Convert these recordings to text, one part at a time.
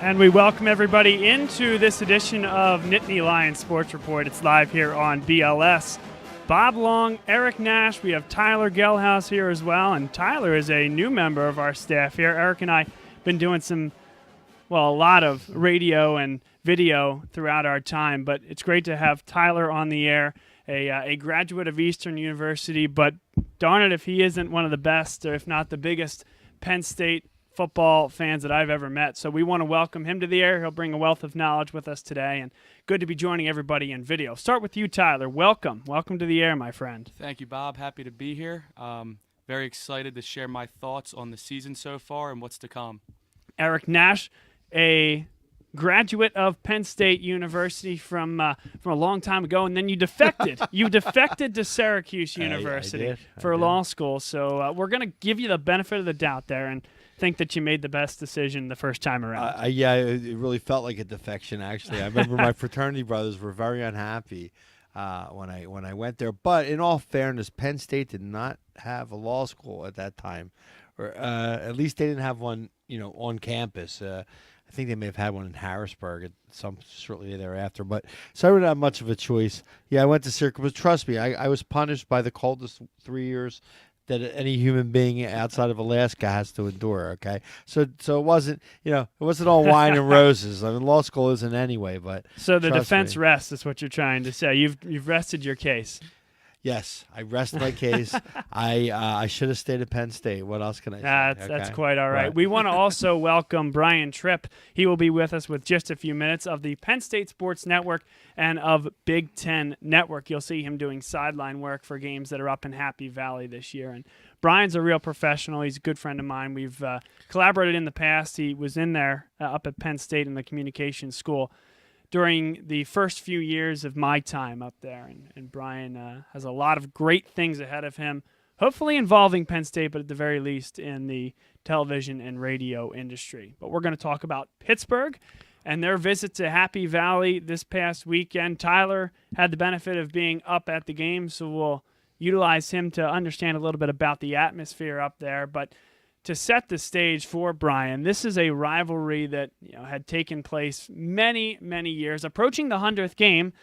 And we welcome everybody into this edition of Nittany Lion Sports Report. It's live here on BLS. Bob Long, Eric Nash, we have Tyler Gelhaus here as well, and Tyler is a new member of our staff here. Eric and I have been doing a lot of radio and video throughout our time, but it's great to have Tyler on the air, a graduate of Eastern University, but darn it if he isn't one of the best, or if not the biggest, Penn State football fans that I've ever met. So we want to welcome him to the air. He'll bring a wealth of knowledge with us today, and good to be joining everybody in video. Start with you, Tyler. Welcome to the air, my friend. Thank you, Bob. Happy to be here. Very excited to share my thoughts on the season so far and what's to come. Eric Nash, a graduate of Penn State University from a long time ago, and then you defected. You defected to Syracuse University for law school. So we're going to give you the benefit of the doubt there and think that you made the best decision the first time around. It really felt like a defection, actually. I remember my fraternity brothers were very unhappy when I went there. But in all fairness, Penn State did not have a law school at that time, or at least they didn't have one, on campus. I think they may have had one in Harrisburg shortly thereafter. But so I didn't have much of a choice. Yeah, I went to Syracuse. But trust me, I was punished by the coldest 3 years that any human being outside of Alaska has to endure. Okay, so it wasn't it wasn't all wine and roses. I mean, law school isn't anyway. But so the defense rests is what you're trying to say. You've rested your case. Yes, I rest my case. I should have stayed at Penn State. What else can I say? That's quite all right. We want to also welcome Brian Tripp. He will be with us with just a few minutes of the Penn State Sports Network and of Big Ten Network. You'll see him doing sideline work for games that are up in Happy Valley this year. And Brian's a real professional. He's a good friend of mine. We've collaborated in the past. He was in there up at Penn State in the communications school during the first few years of my time up there. And Brian has a lot of great things ahead of him, hopefully involving Penn State, but at the very least in the television and radio industry. But we're going to talk about Pittsburgh and their visit to Happy Valley this past weekend. Tyler had the benefit of being up at the game, so we'll utilize him to understand a little bit about the atmosphere up there. But to set the stage for Brian, this is a rivalry that had taken place many, many years, approaching the 100th game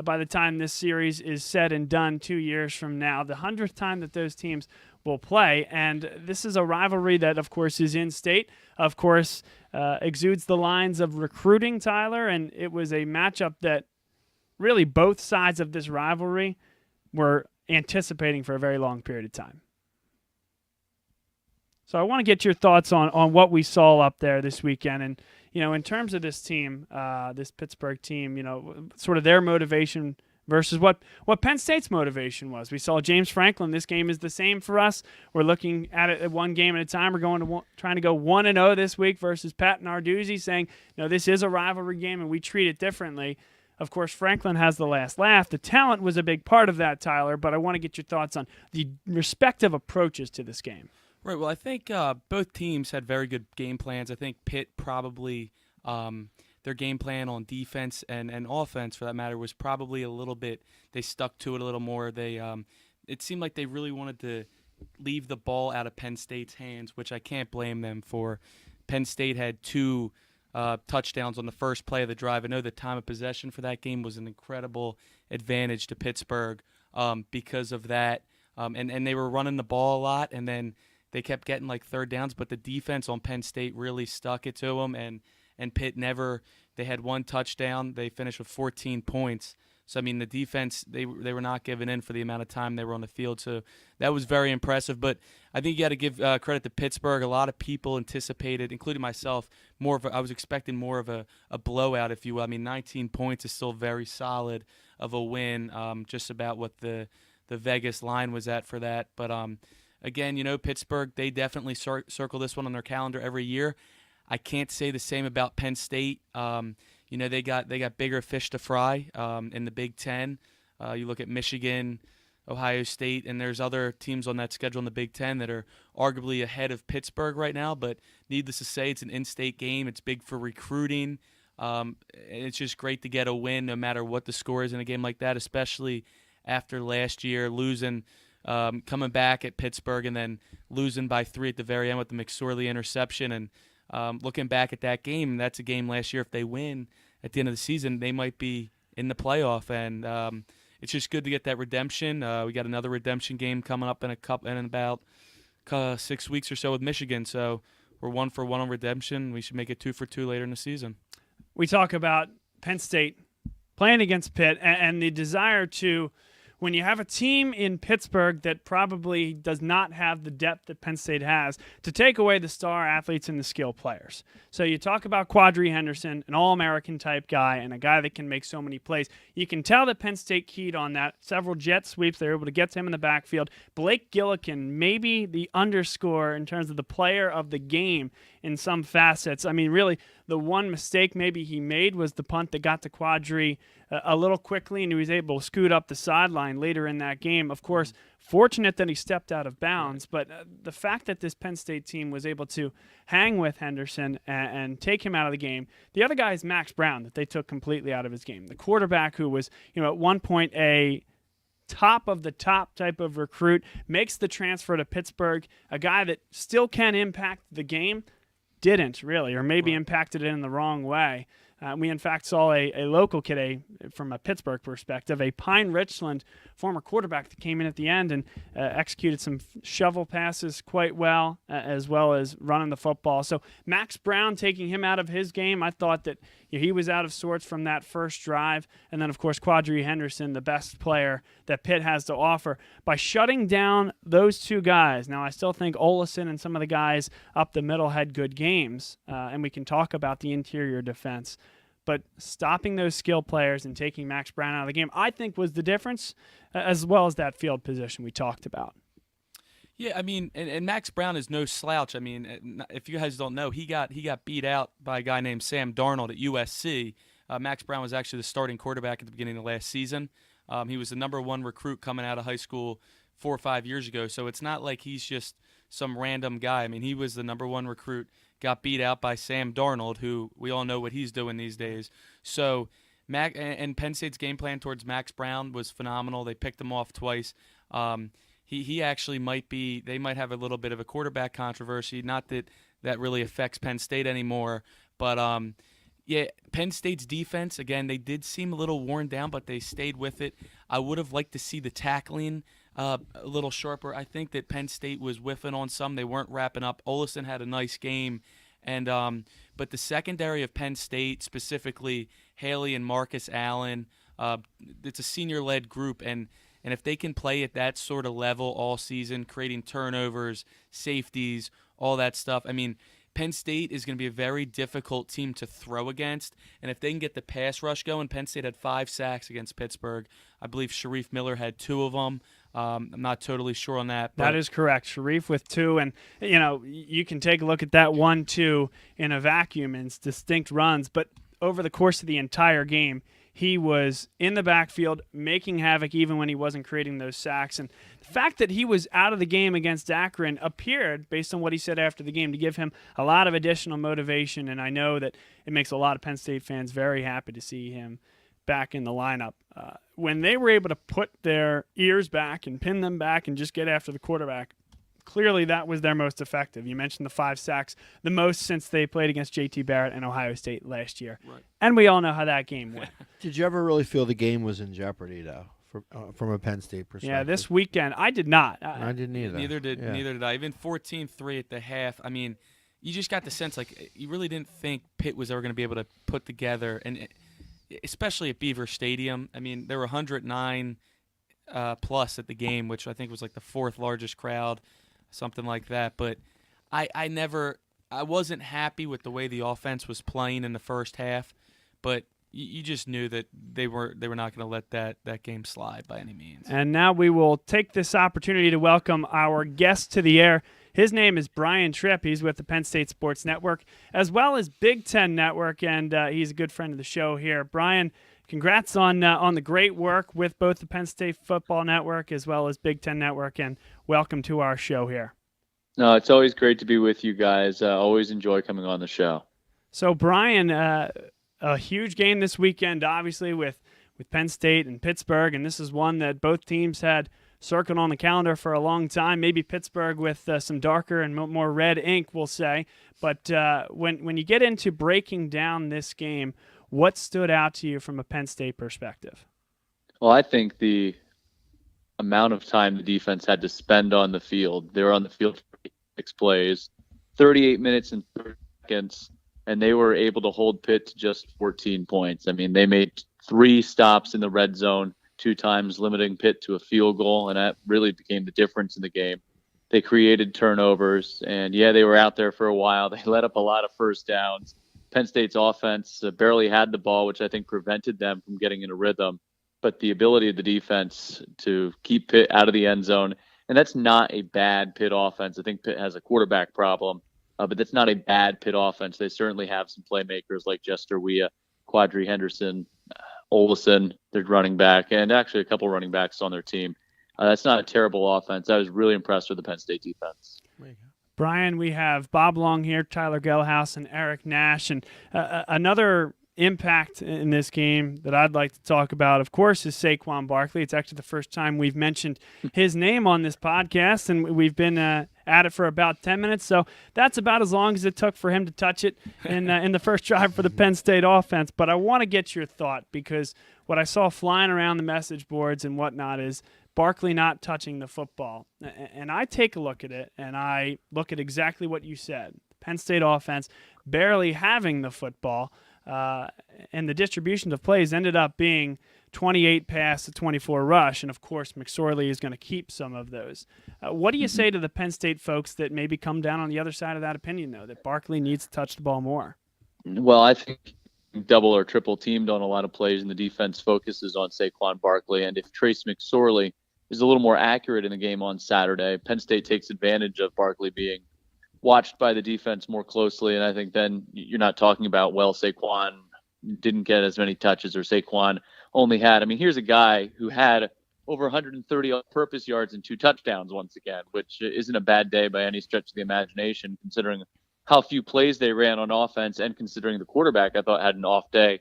by the time this series is said and done 2 years from now, the 100th time that those teams will play. And this is a rivalry that, of course, is in-state, of course, exudes the lines of recruiting, Tyler, and it was a matchup that really both sides of this rivalry were anticipating for a very long period of time. So I want to get your thoughts on what we saw up there this weekend. And, in terms of this team, this Pittsburgh team, sort of their motivation versus what Penn State's motivation was. We saw James Franklin. This game is the same for us. We're looking at it at one game at a time. We're trying to go 1-0 this week versus Pat Narduzzi, saying, this is a rivalry game and we treat it differently. Of course, Franklin has the last laugh. The talent was a big part of that, Tyler, but I want to get your thoughts on the respective approaches to this game. Right. Well, I think both teams had very good game plans. I think Pitt probably their game plan on defense and offense, for that matter, was probably a little bit. They stuck to it a little more. It seemed like they really wanted to leave the ball out of Penn State's hands, which I can't blame them for. Penn State had two touchdowns on the first play of the drive. I know the time of possession for that game was an incredible advantage to Pittsburgh because of that, and they were running the ball a lot, and then they kept getting like third downs, but the defense on Penn State really stuck it to them, and Pitt never. They had one touchdown. They finished with 14 points. So, I mean, the defense, they were not giving in for the amount of time they were on the field. So that was very impressive. But I think you got to give credit to Pittsburgh. A lot of people anticipated, including myself, I was expecting more of a blowout, if you will. I mean, 19 points is still very solid of a win, just about what the Vegas line was at for that. But again, Pittsburgh, they definitely circle this one on their calendar every year. I can't say the same about Penn State. They got bigger fish to fry in the Big Ten. You look at Michigan, Ohio State, and there's other teams on that schedule in the Big Ten that are arguably ahead of Pittsburgh right now. But needless to say, it's an in-state game. It's big for recruiting. It's just great to get a win no matter what the score is in a game like that, especially after last year losing. Coming back at Pittsburgh and then losing by 3 at the very end with the McSorley interception. And looking back at that game, that's a game last year. If they win at the end of the season, they might be in the playoff, and it's just good to get that redemption. We got another redemption game coming up in about 6 weeks or so with Michigan, so we're 1 for 1 on redemption. We should make it 2 for 2 later in the season. We talk about Penn State playing against Pitt and the desire to, when you have a team in Pittsburgh that probably does not have the depth that Penn State has, to take away the star athletes and the skill players. So you talk about Quadri Henderson, an All-American type guy and a guy that can make so many plays. You can tell that Penn State keyed on that. Several jet sweeps, they were able to get to him in the backfield. Blake Gillikin, maybe the underscore in terms of the player of the game in some facets. I mean, really, the one mistake maybe he made was the punt that got to Quadri a little quickly, and he was able to scoot up the sideline later in that game. Of course, fortunate that he stepped out of bounds, but the fact that this Penn State team was able to hang with Henderson and take him out of the game. The other guy is Max Brown, that they took completely out of his game. The quarterback who was, at one point a top of the top type of recruit, makes the transfer to Pittsburgh, a guy that still can impact the game, didn't really, or maybe impacted it in the wrong way. We, in fact, saw a local kid, from a Pittsburgh perspective, a Pine Richland former quarterback that came in at the end and executed some shovel passes quite well as running the football. So Max Brown, taking him out of his game, I thought that he was out of sorts from that first drive. And then, of course, Quadri Henderson, the best player that Pitt has to offer. By shutting down those two guys, now I still think Olesen and some of the guys up the middle had good games, and we can talk about the interior defense. But stopping those skill players and taking Max Brown out of the game, I think, was the difference, as well as that field position we talked about. Yeah, I mean, and Max Brown is no slouch. I mean, if you guys don't know, he got beat out by a guy named Sam Darnold at USC. Max Brown was actually the starting quarterback at the beginning of last season. He was the number 1 recruit coming out of high school 4 or 5 years ago. So it's not like he's just some random guy. I mean, he was the number 1 recruit, got beat out by Sam Darnold, who we all know what he's doing these days. So and Penn State's game plan towards Max Brown was phenomenal. They picked him off twice. He actually they might have a little bit of a quarterback controversy. Not that really affects Penn State anymore. But, yeah, Penn State's defense, again, they did seem a little worn down, but they stayed with it. I would have liked to see the tackling a little sharper. I think that Penn State was whiffing on some. They weren't wrapping up. Olesen had a nice game. And but the secondary of Penn State, specifically Haley and Marcus Allen, it's a senior-led group, and if they can play at that sort of level all season, creating turnovers, safeties, all that stuff, I mean, Penn State is going to be a very difficult team to throw against, and if they can get the pass rush going, Penn State had 5 sacks against Pittsburgh. I believe Sharif Miller had 2 of them. I'm not totally sure on that. But that is correct. Sharif with 2, and you can take a look at that 1-2 in a vacuum in distinct runs, but over the course of the entire game, he was in the backfield making havoc even when he wasn't creating those sacks. And the fact that he was out of the game against Akron appeared, based on what he said after the game, to give him a lot of additional motivation. And I know that it makes a lot of Penn State fans very happy to see him back in the lineup. When they were able to put their ears back and pin them back and just get after the quarterback, clearly that was their most effective. You mentioned the 5 sacks, the most since they played against J.T. Barrett and Ohio State last year. Right. And we all know how that game went. Did you ever really feel the game was in jeopardy, though, from a Penn State perspective? Yeah, this weekend I did not. I didn't either. Neither did I. Even 14-3 at the half. I mean, you just got the sense like you really didn't think Pitt was ever going to be able to put together, and especially at Beaver Stadium. I mean, there were 109 plus at the game, which I think was like the 4th largest crowd, something like that. But I wasn't happy with the way the offense was playing in the first half, but you just knew that they were not going to let that game slide by any means. And now we will take this opportunity to welcome our guest to the air. His name is Brian Tripp. He's with the Penn State Sports Network, as well as Big Ten Network, and he's a good friend of the show here. Brian, congrats on the great work with both the Penn State Football Network as well as Big Ten Network, and welcome to our show here. No, it's always great to be with you guys. Always enjoy coming on the show. So, Brian, a huge game this weekend, obviously, with Penn State and Pittsburgh, and this is one that both teams had circled on the calendar for a long time. Maybe Pittsburgh with some darker and more red ink, we'll say. But when you get into breaking down this game, what stood out to you from a Penn State perspective? Well, I think the amount of time the defense had to spend on the field. They were on the field for 6 plays, 38 minutes and 30 seconds, and they were able to hold Pitt to just 14 points. I mean, they made 3 stops in the red zone, 2 times limiting Pitt to a field goal, and that really became the difference in the game. They created turnovers, and they were out there for a while. They let up a lot of first downs. Penn State's offense barely had the ball, which I think prevented them from getting in a rhythm. But the ability of the defense to keep Pitt out of the end zone, and that's not a bad Pitt offense. I think Pitt has a quarterback problem, but that's not a bad Pitt offense. They certainly have some playmakers like Jester Wea, Quadri Henderson, Olesen, their running back, and actually a couple running backs on their team. That's not a terrible offense. I was really impressed with the Penn State defense. Brian, we have Bob Long here, Tyler Gelhaus, and Eric Nash, and another impact in this game that I'd like to talk about, of course, is Saquon Barkley. It's actually the first time we've mentioned his name on this podcast, and we've been at it for about 10 minutes, so that's about as long as it took for him to touch it in the first drive for the Penn State offense. But I want to get your thought, because what I saw flying around the message boards and whatnot is Barkley not touching the football. And I take a look at it, and I look at exactly what you said. Penn State offense barely having the football, and the distribution of plays ended up being 28 pass to 24 rush, and of course McSorley is going to keep some of those. What do you say to the Penn State folks that maybe come down on the other side of that opinion, though, that Barkley needs to touch the ball more? Well, I think double or triple teamed on a lot of plays, and the defense focuses on Saquon Barkley. And if Trace McSorley is a little more accurate in the game on Saturday, Penn State takes advantage of Barkley being watched by the defense more closely, and I think then you're not talking about, well, Saquon didn't get as many touches, or Saquon only had. I mean, here's a guy who had over 130 all-purpose yards and 2 touchdowns once again, which isn't a bad day by any stretch of the imagination, considering how few plays they ran on offense and considering the quarterback, I thought, had an off day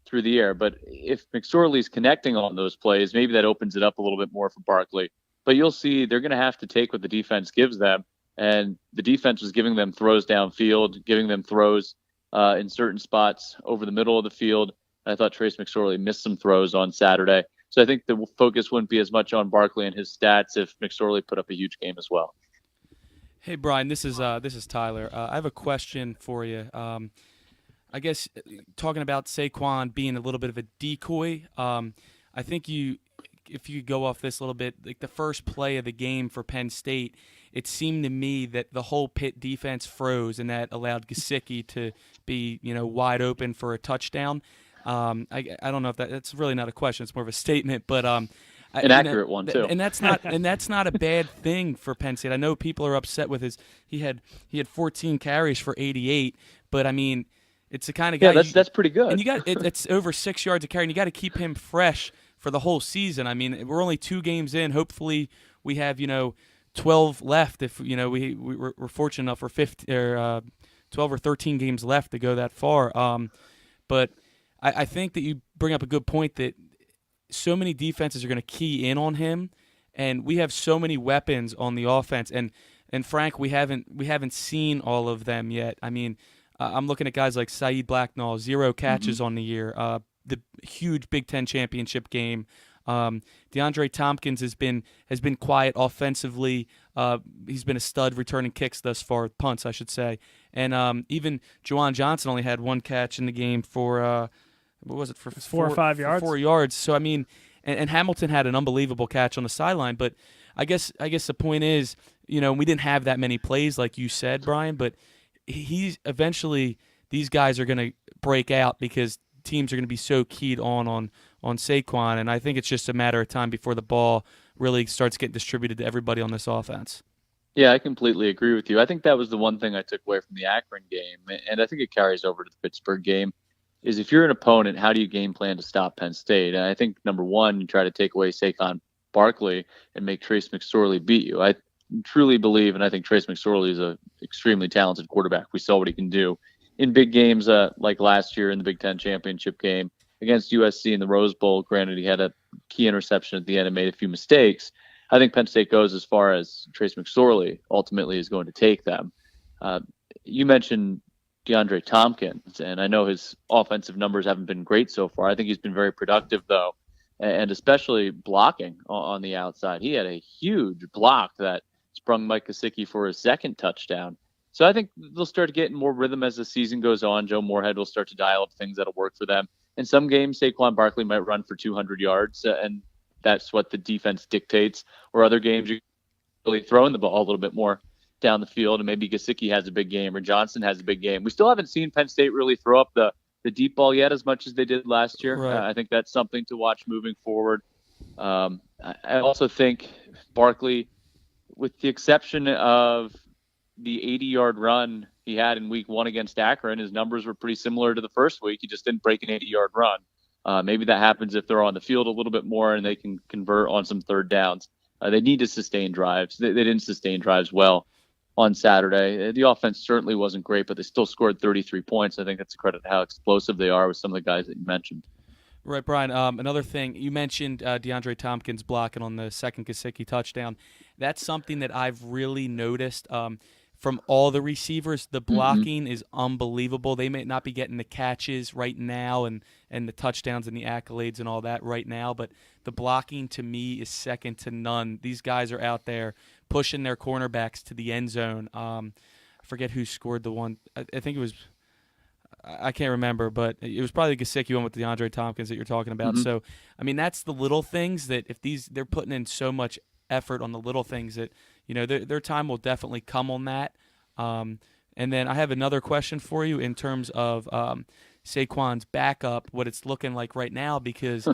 through the air. But if McSorley's connecting on those plays, maybe that opens it up a little bit more for Barkley. But you'll see they're going to have to take what the defense gives them. And the defense was giving them throws downfield, giving them throws in certain spots over the middle of the field. I thought Trace McSorley missed some throws on Saturday. So I think the focus wouldn't be as much on Barkley and his stats if McSorley put up a huge game as well. Hey, Brian, this is Tyler. I have a question for you. I guess talking about Saquon being a little bit of a decoy, I think if you go off this a little bit, like the first play of the game for Penn State, it seemed to me that the whole Pitt defense froze, and that allowed Gesicki to be, wide open for a touchdown. I don't know if that's really not a question; it's more of a statement. But an accurate one too. And that's not a bad thing for Penn State. I know people are upset with he had 14 carries for 88, but I mean, it's the kind of guy. Yeah, that's pretty good. And it's over 6 yards a carry, and you got to keep him fresh for the whole season. I mean, we're only 2 games in. Hopefully, we have 12 left. If we're fortunate enough for 12 or 13 games left to go that far. But I think that you bring up a good point that so many defenses are going to key in on him, and we have so many weapons on the offense. And Frank, we haven't seen all of them yet. I mean, I'm looking at guys like Saeed Blacknall, 0 catches on the year. The huge Big Ten championship game. DeAndre Tompkins has been quiet offensively. He's been a stud returning kicks thus far, punts, I should say. And even Juwan Johnson only had 1 catch in the game for what was it, for 4 or 5 yards? 4 yards. So I mean, and Hamilton had an unbelievable catch on the sideline. But I guess the point is, we didn't have that many plays like you said, Brian. But he's eventually, these guys are going to break out because teams are going to be so keyed on Saquon, and I think it's just a matter of time before the ball really starts getting distributed to everybody on this offense. Yeah, I completely agree with you. I think that was the one thing I took away from the Akron game, and I think it carries over to the Pittsburgh game, is if you're an opponent, how do you game plan to stop Penn State? And I think, number one, you try to take away Saquon Barkley and make Trace McSorley beat you. I truly believe, and I think Trace McSorley is an extremely talented quarterback. We saw what he can do in big games like last year in the Big Ten championship game against USC in the Rose Bowl. Granted, he had a key interception at the end and made a few mistakes. I think Penn State goes as far as Trace McSorley ultimately is going to take them. You mentioned DeAndre Tompkins, and I know his offensive numbers haven't been great so far. I think he's been very productive, though, and especially blocking on the outside. He had a huge block that sprung Mike Gesicki for his second touchdown. So I think they'll start getting more rhythm as the season goes on. Joe Moorhead will start to dial up things that'll work for them. In some games, Saquon Barkley might run for 200 yards, and that's what the defense dictates. Or other games, you're really throwing the ball a little bit more down the field, and maybe Gesicki has a big game or Johnson has a big game. We still haven't seen Penn State really throw up the deep ball yet as much as they did last year. Right. I think that's something to watch moving forward. I also think Barkley, with the exception of the 80-yard run he had in week 1 against Akron, his numbers were pretty similar to the first week. He just didn't break an 80-yard run. Maybe that happens if they're on the field a little bit more and they can convert on some third downs. They need to sustain drives. They didn't sustain drives well on Saturday. The offense certainly wasn't great, but they still scored 33 points. I think that's a credit to how explosive they are with some of the guys that you mentioned. Right, Brian. Another thing, you mentioned DeAndre Tompkins blocking on the second Gesicki touchdown. That's something that I've really noticed from all the receivers. The blocking is unbelievable. They may not be getting the catches right now and the touchdowns and the accolades and all that right now, but the blocking to me is second to none. These guys are out there pushing their cornerbacks to the end zone. I forget who scored the one. I think it was – I can't remember, but it was probably the Gesicki one with DeAndre Tompkins that you're talking about. So, I mean, that's the little things that if they're putting in so much effort on the little things that, you know, their time will definitely come on that. And then I have another question for you in terms of Saquon's backup, what it's looking like right now, because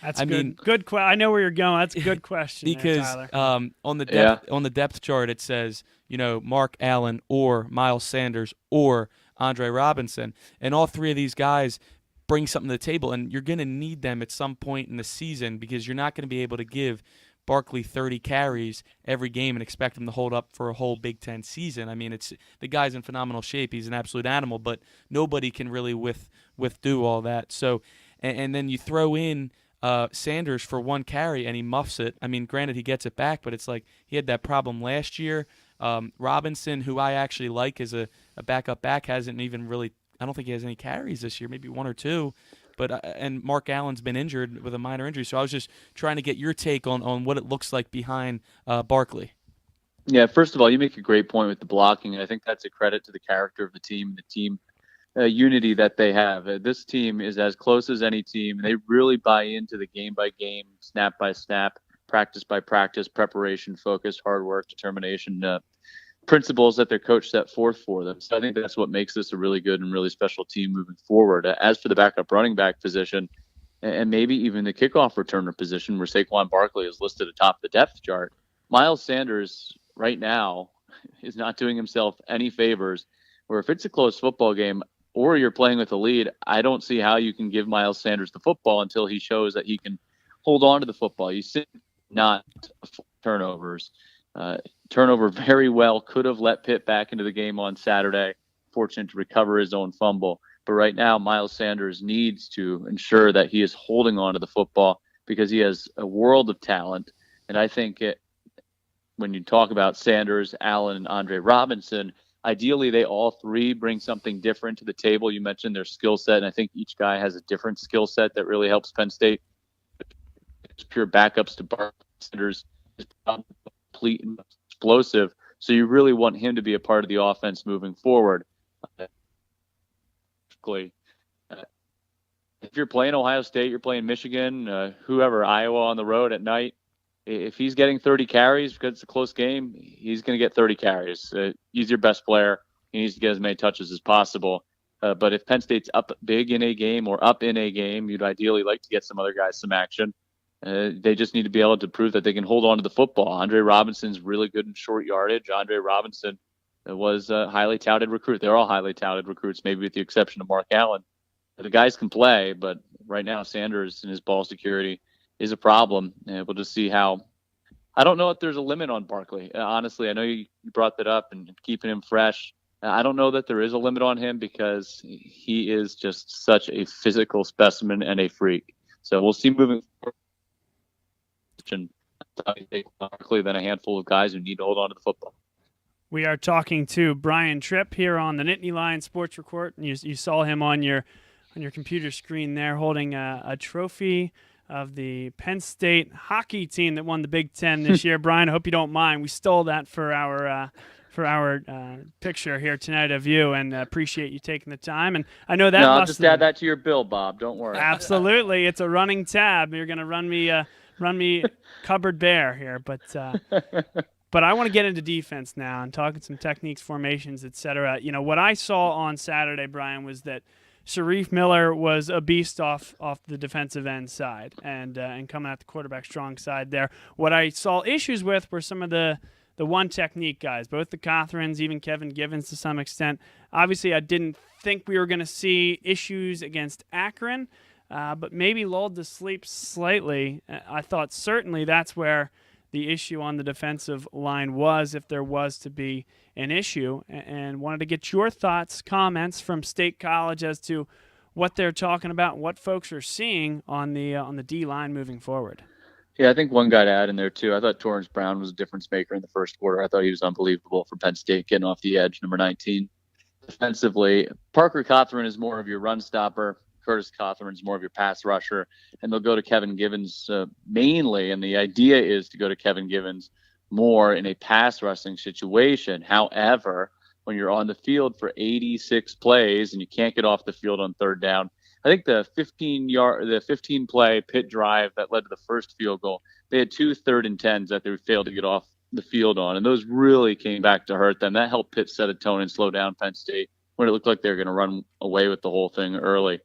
that's good. I know where you're going. That's a good question. Because there, Tyler. On the depth chart it says, you know, Mark Allen or Miles Sanders or Andre Robinson, and all three of these guys bring something to the table, and you're going to need them at some point in the season because you're not going to be able to give Barkley 30 carries every game and expect him to hold up for a whole Big Ten season. I mean, the guy's in phenomenal shape. He's an absolute animal, but nobody can really withdo all that. So, and then you throw in Sanders for one carry, and he muffs it. I mean, granted, he gets it back, but it's like he had that problem last year. Robinson, who I actually like as a backup back, hasn't even really – I don't think he has any carries this year, maybe 1 or 2. But and Mark Allen's been injured with a minor injury. So I was just trying to get your take on what it looks like behind Barkley. Yeah, first of all, you make a great point with the blocking. I think that's a credit to the character of the team, the team unity that they have. This team is as close as any team. They really buy into the game-by-game, snap-by-snap, practice-by-practice, preparation, focus, hard work, determination, principles that their coach set forth for them. So I think that's what makes this a really good and really special team moving forward. As for the backup running back position, and maybe even the kickoff returner position where Saquon Barkley is listed atop the depth chart, Miles Sanders right now is not doing himself any favors, where if it's a close football game or you're playing with a lead, I don't see how you can give Miles Sanders the football until he shows that he can hold on to the football. You see not turnovers. Turnover very well could have let Pitt back into the game on Saturday. Fortunate to recover his own fumble. But right now, Miles Sanders needs to ensure that he is holding on to the football because he has a world of talent. And I think when you talk about Sanders, Allen, and Andre Robinson, ideally they all three bring something different to the table. You mentioned their skill set, and I think each guy has a different skill set that really helps Penn State. It's pure backups to Barkley. Sanders is probably complete and explosive, so you really want him to be a part of the offense moving forward. If you're playing Ohio State, you're playing Michigan, whoever, Iowa on the road at night, if he's getting 30 carries because it's a close game, he's going to get 30 carries. He's your best player. He needs to get as many touches as possible. But if Penn State's up big in a game or up in a game, you'd ideally like to get some other guys some action. They just need to be able to prove that they can hold on to the football. Andre Robinson's really good in short yardage. Andre Robinson was a highly touted recruit. They're all highly touted recruits, maybe with the exception of Mark Allen. The guys can play, but right now Sanders and his ball security is a problem. And we'll just see how. I don't know if there's a limit on Barkley. Honestly, I know you brought that up and keeping him fresh. I don't know that there is a limit on him because he is just such a physical specimen and a freak. So we'll see moving forward. Barkley than a handful of guys who need to hold on to the football. We are talking to Brian Tripp here on the Nittany Lion Sports Report. And you saw him on your computer screen there holding a trophy of the Penn State hockey team that won the Big Ten this year. Brian, I hope you don't mind. We stole that for our picture here tonight of you, and appreciate you taking the time. And I know that I'll just add that to your bill, Bob. Don't worry. Absolutely. It's a running tab. You're going to run me cupboard bare here, but I want to get into defense now and talking some techniques, formations, etc. You know, what I saw on Saturday, Brian, was that Sharif Miller was a beast off the defensive end side and coming at the quarterback strong side there. What I saw issues with were some of the one technique guys, both the Cothrans, even Kevin Givens to some extent. Obviously, I didn't think we were going to see issues against Akron, but maybe lulled to sleep slightly. I thought certainly that's where the issue on the defensive line was, if there was to be an issue, and wanted to get your thoughts, comments from State College as to what they're talking about, what folks are seeing on the D line moving forward. Yeah, I think one guy to add in there too. I thought Torrance Brown was a difference maker in the first quarter. I thought he was unbelievable for Penn State, getting off the edge, number 19. Defensively, Parker Cothran is more of your run stopper. Curtis Cothran is more of your pass rusher, and they'll go to Kevin Givens mainly. And the idea is to go to Kevin Givens more in a pass rushing situation. However, when you're on the field for 86 plays and you can't get off the field on third down, I think the 15 play Pitt drive that led to the first field goal, they had 2 3rd and 10s that they failed to get off the field on, and those really came back to hurt them. That helped Pitt set a tone and slow down Penn State when it looked like they were going to run away with the whole thing early.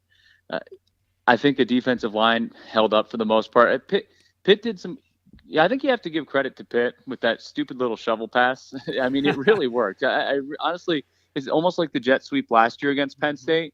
I think the defensive line held up for the most part. Pitt did some. Yeah, I think you have to give credit to Pitt with that stupid little shovel pass. I mean, it really worked. I honestly, it's almost like the jet sweep last year against Penn State.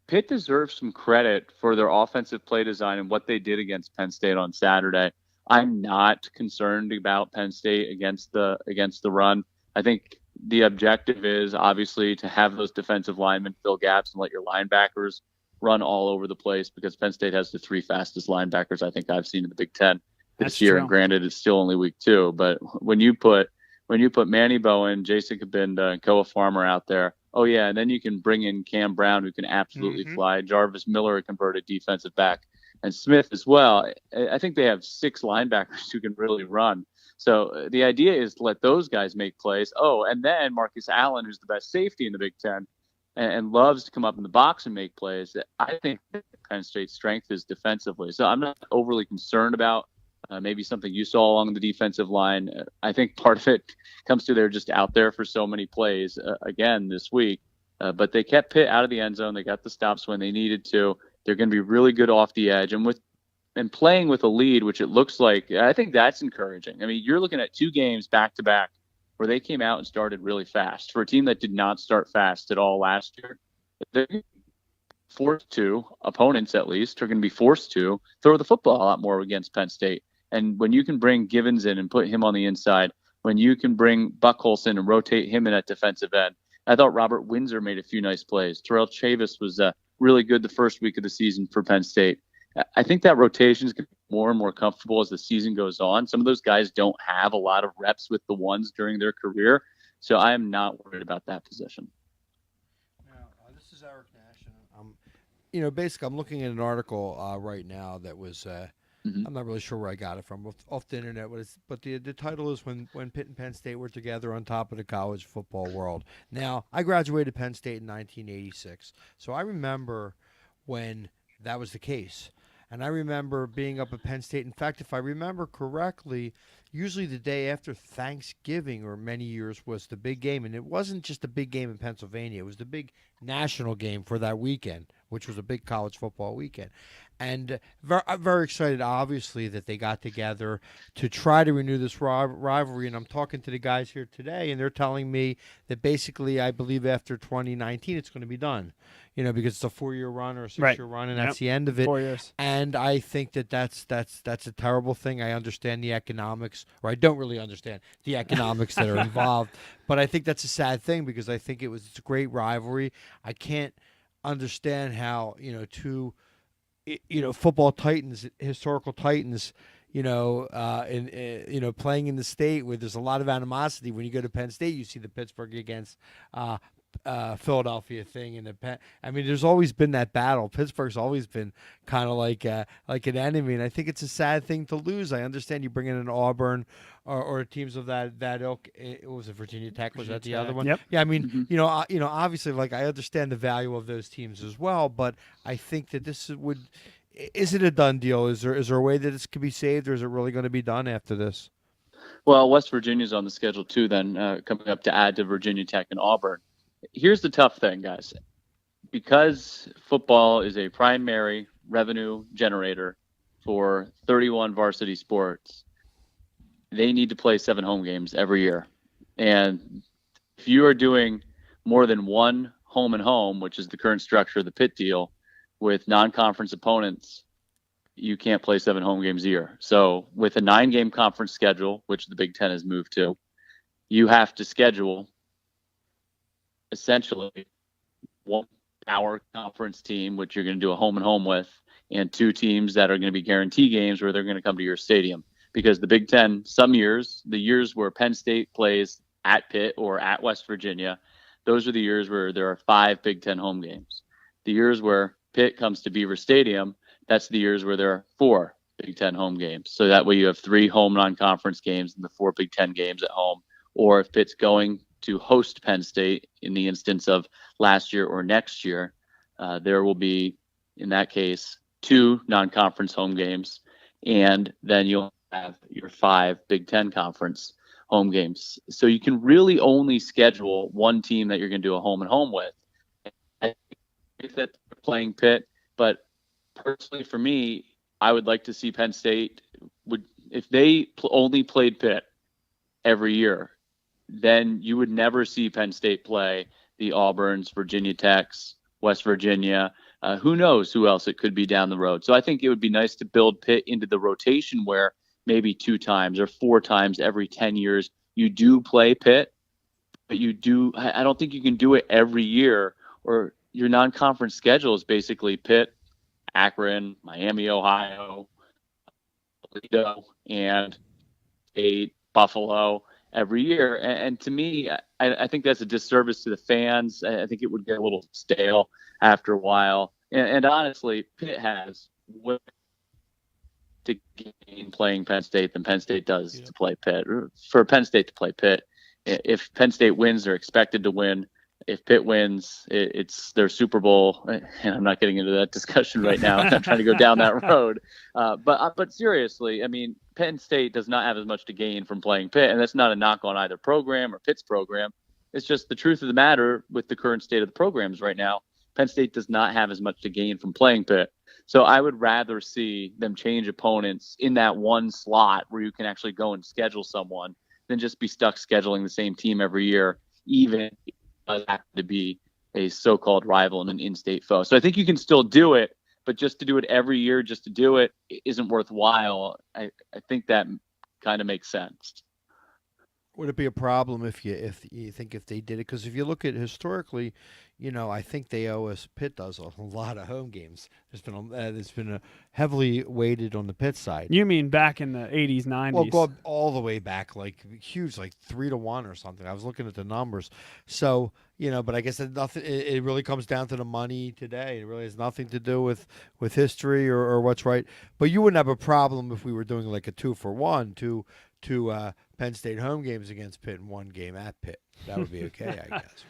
Pitt deserves some credit for their offensive play design and what they did against Penn State on Saturday. I'm not concerned about Penn State against the run. I think the objective is obviously to have those defensive linemen fill gaps and let your linebackers run all over the place, because Penn State has the 3 fastest linebackers I think I've seen in the Big Ten this year. And granted, it's still only week 2, but when you put Manny Bowen, Jason Kabinda, and Koa Farmer out there, oh yeah, and then you can bring in Cam Brown, who can absolutely fly, Jarvis Miller, a converted defensive back, and Smith as well. I think they have 6 linebackers who can really run. So the idea is to let those guys make plays. Oh, and then Marcus Allen, who's the best safety in the Big Ten, and loves to come up in the box and make plays. I think Penn State's strength is defensively. So I'm not overly concerned about maybe something you saw along the defensive line. I think part of it comes to they're just out there for so many plays again this week. But they kept Pitt out of the end zone. They got the stops when they needed to. They're going to be really good off the edge. And playing with a lead, which it looks like, I think that's encouraging. I mean, you're looking at 2 games back-to-back where they came out and started really fast. For a team that did not start fast at all last year, they're forced to, opponents at least, are going to be forced to throw the football a lot more against Penn State. And when you can bring Givens in and put him on the inside, when you can bring Buckholz in and rotate him in at defensive end, I thought Robert Windsor made a few nice plays. Terrell Chavis was really good the first week of the season for Penn State. I think that rotation is going to be more and more comfortable as the season goes on. Some of those guys don't have a lot of reps with the ones during their career, so I am not worried about that position. Now, this is Eric Nash. Basically, I'm looking at an article right now that was I'm not really sure where I got it from, off the internet. But the title is when Pitt and Penn State were together on top of the college football world. Now, I graduated Penn State in 1986, so I remember when that was the case. And I remember being up at Penn State. In fact, if I remember correctly, usually the day after Thanksgiving or many years was the big game. And it wasn't just a big game in Pennsylvania. It was the big national game for that weekend, which was a big college football weekend. And I'm very excited, obviously, that they got together to try to renew this rivalry. And I'm talking to the guys here today, and they're telling me that basically, I believe after 2019, it's going to be done. Because it's a 4-year run or a 6-year run, and that's the end of it. 4 years. And I think that's a terrible thing. I understand the economics, or I don't really understand the economics that are involved. But I think that's a sad thing, because I think it's a great rivalry. I can't understand how two football titans, historical titans, playing in the state where there's a lot of animosity. When you go to Penn State, you see the Pittsburgh against Philadelphia thing, and there's always been that battle. Pittsburgh's always been kind of like an enemy, and I think it's a sad thing to lose. I understand you bring in an Auburn or teams of that ilk. Was it Virginia Tech? Was that the other one? Yep. Yeah, obviously, like I understand the value of those teams as well, but I think that this would. Is it a done deal? Is there a way that this could be saved, or is it really going to be done after this? Well, West Virginia's on the schedule too. Then coming up to add to Virginia Tech and Auburn. Here's the tough thing, guys. Because football is a primary revenue generator for 31 varsity sports, they need to play 7 home games every year. And if you are doing more than one home and home, which is the current structure of the Pitt deal, with non-conference opponents, you can't play 7 home games a year. So with a 9-game conference schedule, which the Big Ten has moved to, you have to schedule essentially one power conference team, which you're going to do a home and home with, and 2 teams that are going to be guarantee games where they're going to come to your stadium. Because the Big Ten, some years, the years where Penn State plays at Pitt or at West Virginia, those are the years where there are 5 Big Ten home games. The years where Pitt comes to Beaver Stadium, that's the years where there are 4 Big Ten home games. So that way you have 3 home non-conference games and the 4 Big Ten games at home. Or if Pitt's going to host Penn State in the instance of last year or next year, there will be, in that case, 2 non-conference home games, and then you'll have your 5 Big Ten conference home games. So you can really only schedule one team that you're going to do a home and home with. I think that they're playing Pitt, but personally for me, I would like to see Penn State if they only played Pitt every year, then you would never see Penn State play the Auburns, Virginia Techs, West Virginia. Who knows who else it could be down the road. So I think it would be nice to build Pitt into the rotation where maybe 2 times or 4 times every 10 years you do play Pitt, but I don't think you can do it every year, or your non-conference schedule is basically Pitt, Akron, Miami, Ohio, Toledo, and State, Buffalo every year. And to me, I think that's a disservice to the fans. I think it would get a little stale after a while. And honestly, Pitt has way to gain playing Penn State than Penn State does to play Pitt. For Penn State to play Pitt, if Penn State wins, they're expected to win. If Pitt wins, it's their Super Bowl, and I'm not getting into that discussion right now. I'm not trying to go down that road. But seriously, I mean, Penn State does not have as much to gain from playing Pitt, and that's not a knock on either program or Pitt's program. It's just the truth of the matter with the current state of the programs right now. Penn State does not have as much to gain from playing Pitt. So I would rather see them change opponents in that one slot where you can actually go and schedule someone than just be stuck scheduling the same team every year, even if it does have to be a so-called rival and an in-state foe. So I think you can still do it, but just to do it every year, just to do it, isn't worthwhile. I think that kind of makes sense. Would it be a problem if you think if they did it? Because if you look at historically, I think they owe us. Pitt does a lot of home games. There's been a heavily weighted on the Pitt side. You mean back in the 80s, 90s? Well, go all the way back, like huge, like 3-1 or something. I was looking at the numbers. So but I guess it really comes down to the money today. It really has nothing to do with history or what's right. But you wouldn't have a problem if we were doing like a 2-for-1, two Penn State home games against Pitt and 1 game at Pitt. That would be okay, I guess.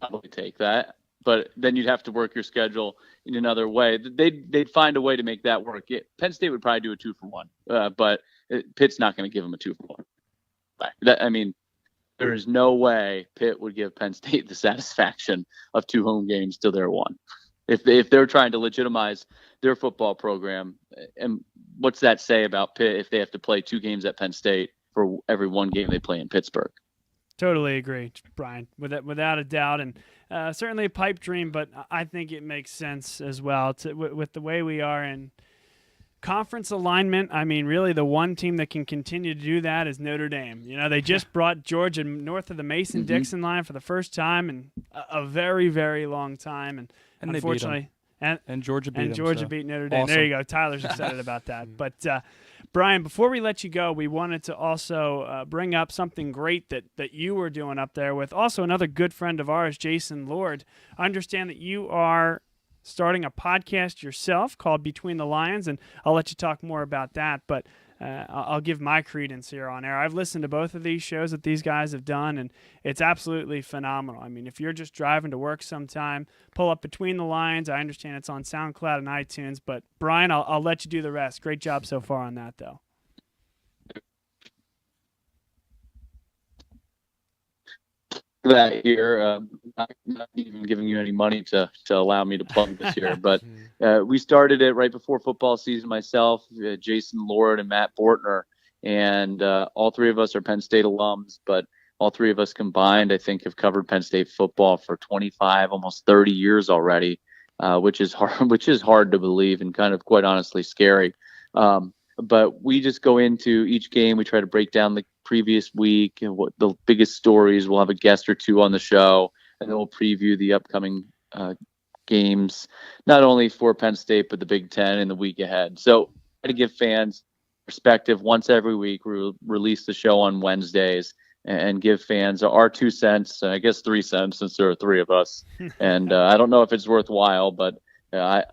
Probably take that, but then you'd have to work your schedule in another way. They'd find a way to make that work. Penn State would probably do a 2-for-1, but Pitt's not going to give them a 2-for-1. There is no way Pitt would give Penn State the satisfaction of 2 home games till they're 1. If they're trying to legitimize their football program, and what's that say about Pitt if they have to play 2 games at Penn State for every 1 game they play in Pittsburgh? Totally agree, Brian, without a doubt, and certainly a pipe dream, but I think it makes sense as well with the way we are in conference alignment. I mean, really the one team that can continue to do that is Notre Dame. They just brought Georgia north of the Mason-Dixon line for the first time in a very, very long time, and unfortunately, And Georgia beat and them, Georgia so. beat Notre Dame. Awesome. There you go. Tyler's excited about that. But Brian, before we let you go, we wanted to also bring up something great that you were doing up there with also another good friend of ours, Jason Lord. I understand that you are starting a podcast yourself called Between the Lions, and I'll let you talk more about that. But I'll give my credence here on air. I've listened to both of these shows that these guys have done, and it's absolutely phenomenal. I mean, if you're just driving to work sometime, pull up Between the Lines. I understand it's on SoundCloud and iTunes, but Brian, I'll let you do the rest. Great job so far on that, though. That here, not even giving you any money to allow me to plug this here, but we started it right before football season. Myself, Jason Lord, and Matt Bortner, and all three of us are Penn State alums. But all three of us combined, I think, have covered Penn State football for 25, almost 30 years already, which is hard to believe and kind of quite honestly scary. But we just go into each game. We try to break down the previous week and what the biggest stories. We'll have a guest or two on the show, and then we'll preview the upcoming games, not only for Penn State, but the Big Ten in the week ahead. So try to give fans perspective once every week. We release the show on Wednesdays and give fans our 2 cents, I guess 3 cents since there are three of us. And I don't know if it's worthwhile, but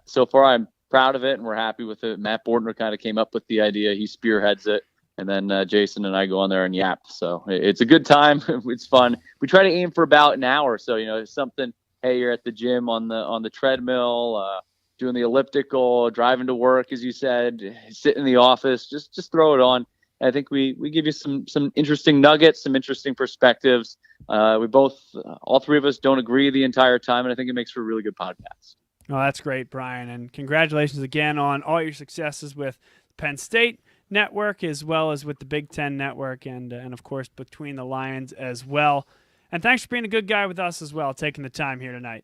so far I'm proud of it, and we're happy with it. Matt Bortner kind of came up with the idea. He spearheads it, and then Jason and I go on there and yap. So it's a good time. It's fun. We try to aim for about an hour. So, it's something, hey, you're at the gym on the treadmill, doing the elliptical, driving to work, as you said, sitting in the office, just throw it on. I think we give you some interesting nuggets, some interesting perspectives. All three of us don't agree the entire time, and I think it makes for a really good podcast. Oh, that's great, Brian. And congratulations again on all your successes with Penn State Network as well as with the Big Ten Network and of course, Between the Lions as well. And thanks for being a good guy with us as well, taking the time here tonight.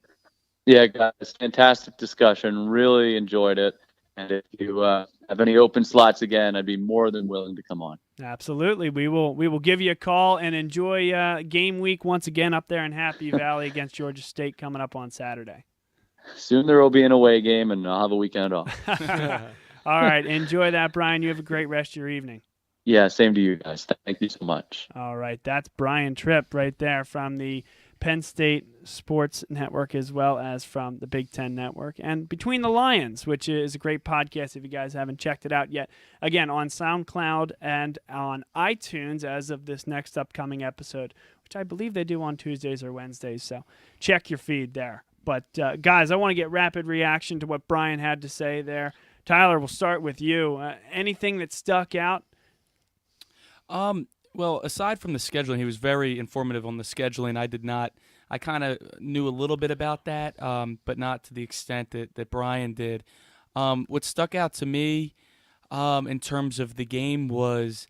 Yeah, guys, fantastic discussion. Really enjoyed it. And if you have any open slots again, I'd be more than willing to come on. Absolutely. We will give you a call and enjoy game week once again up there in Happy Valley against Georgia State coming up on Saturday. Soon there will be an away game, and I'll have a weekend off. All right. Enjoy that, Brian. You have a great rest of your evening. Yeah, same to you guys. Thank you so much. All right. That's Brian Tripp right there from the Penn State Sports Network as well as from the Big Ten Network and Between the Lions, which is a great podcast if you guys haven't checked it out yet. Again, on SoundCloud and on iTunes as of this next upcoming episode, which I believe they do on Tuesdays or Wednesdays. So check your feed there. But, guys, I want to get rapid reaction to what Brian had to say there. Tyler, we'll start with you. Anything that stuck out? Well, aside from the scheduling, he was very informative on the scheduling. I kind of knew a little bit about that, but not to the extent that Brian did. What stuck out to me in terms of the game was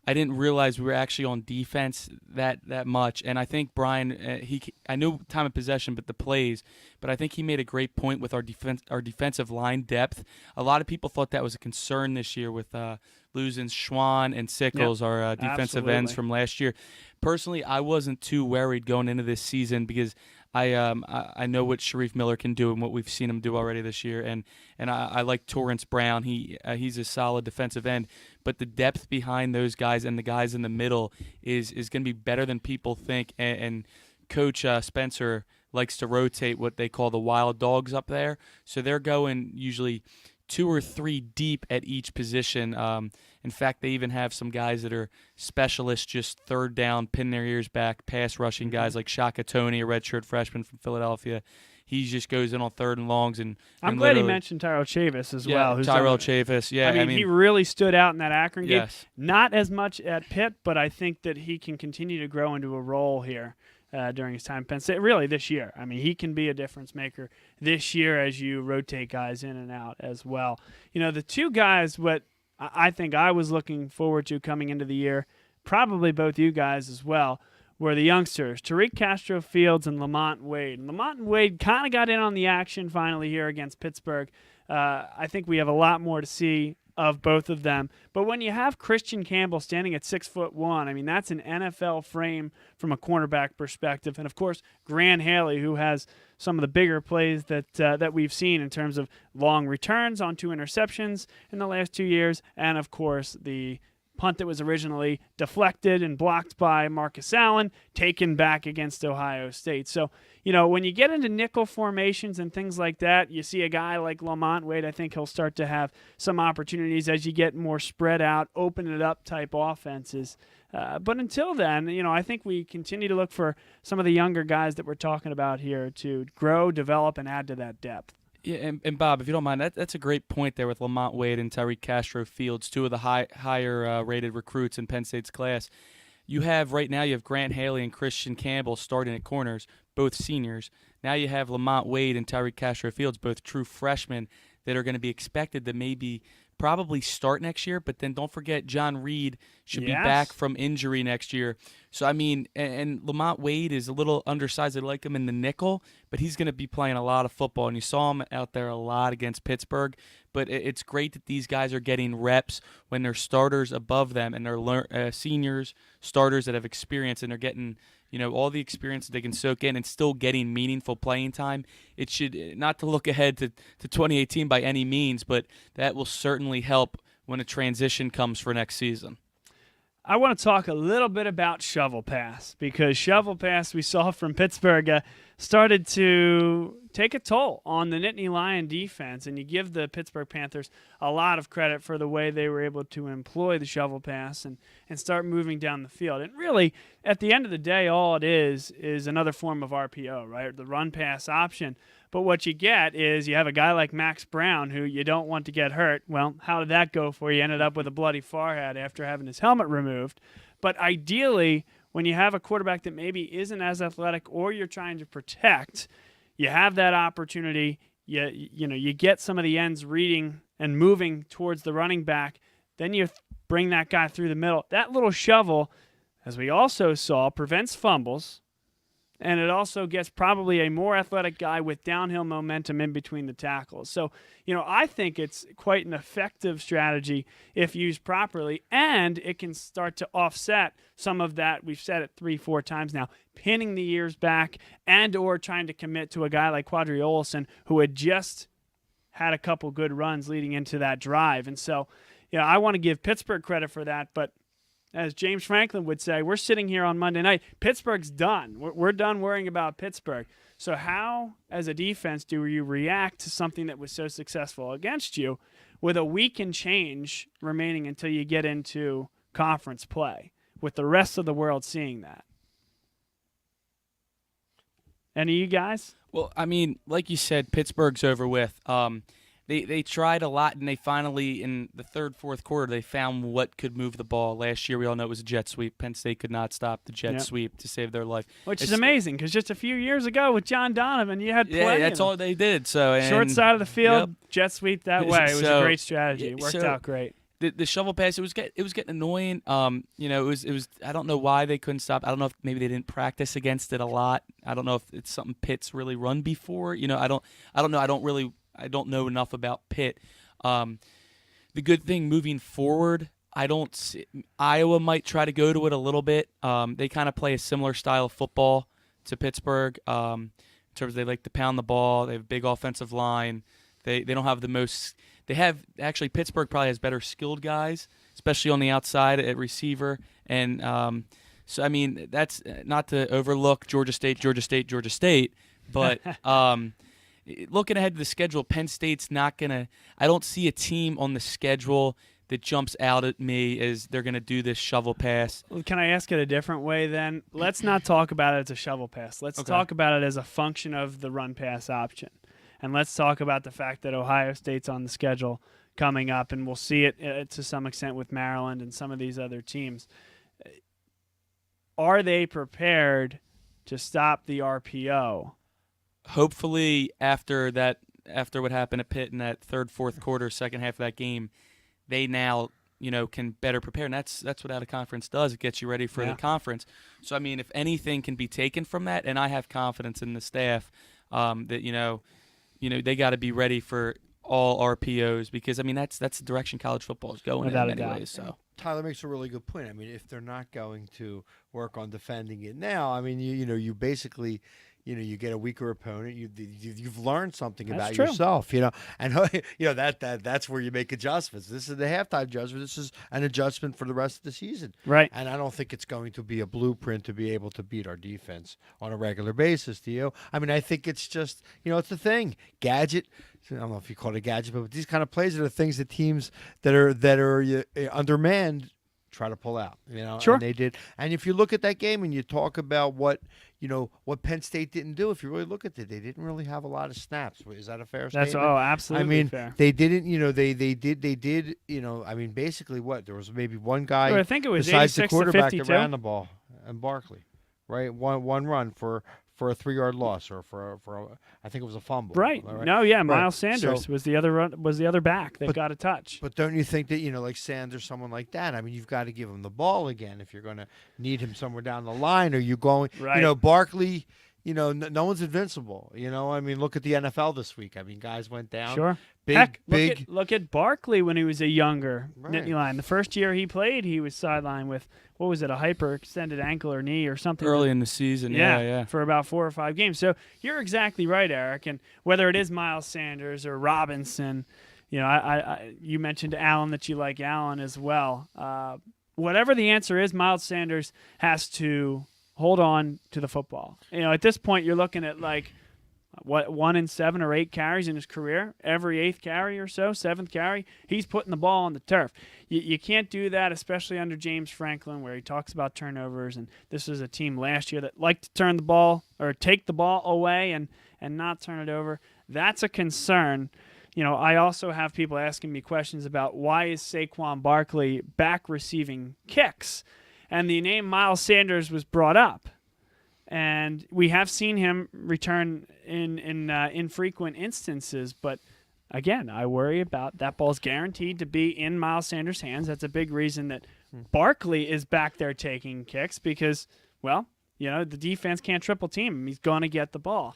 I didn't realize we were actually on defense that much. And I think Brian, I knew time of possession, but the plays. But I think he made a great point with our defensive line depth. A lot of people thought that was a concern this year with losing Schwann and Sickles, our defensive ends from last year. Personally, I wasn't too worried going into this season because I know what Sharif Miller can do and what we've seen him do already this year, and I like Torrance Brown. He's a solid defensive end, but the depth behind those guys and the guys in the middle is going to be better than people think. And Coach Spencer likes to rotate what they call the wild dogs up there, so they're going usually 2 or 3 deep at each position. In fact, they even have some guys that are specialists, just third down, pin their ears back, pass rushing guys like Shaka Toney, a redshirt freshman from Philadelphia. He just goes in on 3rd and longs. And I'm glad he mentioned Tyrell Chavis as well. Tyrell Chavis, yeah. I mean, he really stood out in that Akron game. Yes. Not as much at Pitt, but I think that he can continue to grow into a role here. During his time at Penn State, really this year. I mean, he can be a difference maker this year as you rotate guys in and out as well. The two guys, what I think I was looking forward to coming into the year, probably both you guys as well, were the youngsters, Tariq Castro-Fields and Lamont Wade. And Lamont Wade kind of got in on the action finally here against Pittsburgh. I think we have a lot more to see of both of them. But when you have Christian Campbell standing at 6'1", I mean, that's an NFL frame from a cornerback perspective. And, of course, Grant Haley, who has some of the bigger plays that we've seen in terms of long returns on 2 interceptions in the last 2 years, and of course the punt that was originally deflected and blocked by Marcus Allen, taken back against Ohio State. So, when you get into nickel formations and things like that, you see a guy like Lamont Wade, I think he'll start to have some opportunities as you get more spread out, open it up type offenses. But until then, I think we continue to look for some of the younger guys that we're talking about here to grow, develop, and add to that depth. Yeah, and Bob, if you don't mind, that's a great point there with Lamont Wade and Tyreek Castro Fields, 2 of the higher rated recruits in Penn State's class. You have Grant Haley and Christian Campbell starting at corners, both seniors. Now you have Lamont Wade and Tyreek Castro Fields, both true freshmen that are going to be expected to probably start next year, but then don't forget John Reed should be back from injury next year. So, and Lamont Wade is a little undersized. I like him in the nickel, but he's going to be playing a lot of football, and you saw him out there a lot against Pittsburgh. But it's great that these guys are getting reps when they're starters above them, and they're seniors, starters that have experience, and they're getting all the experience that they can soak in and still getting meaningful playing time. It should, not to look ahead to 2018 by any means, but that will certainly help when a transition comes for next season. I want to talk a little bit about shovel pass, because shovel pass we saw from Pittsburgh started to take a toll on the Nittany Lion defense, and you give the Pittsburgh Panthers a lot of credit for the way they were able to employ the shovel pass and start moving down the field. And really, at the end of the day, all it is another form of RPO, right? The run pass option. But what you get is you have a guy like Max Brown who you don't want to get hurt. Well, how did that go for you? Ended up with a bloody forehead after having his helmet removed. But ideally, when you have a quarterback that maybe isn't as athletic or you're trying to protect, you have that opportunity. You get some of the ends reading and moving towards the running back. Then you bring that guy through the middle. That little shovel, as we also saw, prevents fumbles. And it also gets probably a more athletic guy with downhill momentum in between the tackles. So, I think it's quite an effective strategy if used properly, and it can start to offset some of that. We've said it 3-4 times now, pinning the ears back and or trying to commit to a guy like Quadri Olson, who had just had a couple good runs leading into that drive. And so, I want to give Pittsburgh credit for that, but as James Franklin would say, we're sitting here on Monday night. Pittsburgh's done. We're done worrying about Pittsburgh. So how, as a defense, do you react to something that was so successful against you with a week and change remaining until you get into conference play, with the rest of the world seeing that? Any of you guys? Well, like you said, Pittsburgh's over with. They tried a lot, and they finally, in the third, fourth quarter, they found what could move the ball. Last year, we all know it was a jet sweep. Penn State could not stop the jet sweep to save their life. Which is amazing, because just a few years ago with John Donovan, you had plenty. Yeah, that's all they did. So short side of the field, jet sweep that way. It was a great strategy. It worked out great. The shovel pass, it was getting annoying. It was. I don't know why they couldn't stop. I don't know if maybe they didn't practice against it a lot. I don't know if it's something Pitt's really run before. I don't know. I don't know enough about Pitt. The good thing moving forward, Iowa might try to go to it a little bit. They kind of play a similar style of football to Pittsburgh in terms of they like to pound the ball. They have a big offensive line. They don't have the most. They have actually Pittsburgh probably has better skilled guys, especially on the outside at receiver. And so that's not to overlook Georgia State, but. Looking ahead to the schedule, Penn State's not going to – I don't see a team on the schedule that jumps out at me as they're going to do this shovel pass. Well, can I ask it a different way then? Let's not talk about it as a shovel pass. Let's talk about it as a function of the run pass option. And let's talk about the fact that Ohio State's on the schedule coming up, and we'll see it to some extent with Maryland and some of these other teams. Are they prepared to stop the RPO? Hopefully, after what happened at Pitt in that third, fourth quarter, second half of that game, they now can better prepare, and that's what out of conference does. It gets you ready for the conference. So if anything can be taken from that, and I have confidence in the staff that they got to be ready for all RPOs, because that's the direction college football is going in many ways. So Tyler makes a really good point. If they're not going to work on defending it now, you basically you get a weaker opponent. You've learned something That's about true. yourself. And that's where you make adjustments. This is the halftime adjustment. This is an adjustment for the rest of the season. Right. And I don't think it's going to be a blueprint to be able to beat our defense on a regular basis. Do you? I mean, I think it's just it's a thing. Gadget. I don't know if you call it a gadget, but these kind of plays are the things that teams that are undermanned try to pull out. Sure. And they did. And if you look at that game and you talk about what Penn State didn't do, if you really look at it, they didn't really have a lot of snaps. Is that a fair statement? Absolutely. I mean, fair. they didn't. They did. I mean, basically, what there was maybe one guy. I think it was besides the 86 to quarterback 52. that ran the ball, and Barkley, right? One run for a 3-yard loss, or for I think it was a fumble. Right. No, yeah, Miles Sanders was the other back that got a touch. But don't you think that like Sanders, someone like that? I mean, you've got to give him the ball again if you're going to need him somewhere down the line. Or you going? Right. Barkley. No one's invincible. I mean, look at the NFL this week. I mean, guys went down. Sure. Big. Look at Barkley when he was a younger Right. Nittany Lion. The first year he played, he was sidelined with, what was it, a hyperextended ankle or knee or something. Early in the season, yeah. For about 4 or 5 games. So you're exactly right, Eric. And whether it is Miles Sanders or Robinson, you mentioned Allen, that you like Allen as well. Whatever the answer is, Miles Sanders has to hold on to the football. At this point, you're looking at 1 in 7 or 8 carries in his career. Every 8th carry or so, 7th carry, he's putting the ball on the turf. You can't do that, especially under James Franklin, where he talks about turnovers. And this is a team last year that liked to turn the ball or take the ball away and not turn it over. That's a concern. I also have people asking me questions about why is Saquon Barkley back receiving kicks? And the name Miles Sanders was brought up. And we have seen him return in infrequent instances. But, again, I worry about that ball's guaranteed to be in Miles Sanders' hands. That's a big reason that Barkley is back there taking kicks because, the defense can't triple team him. He's going to get the ball.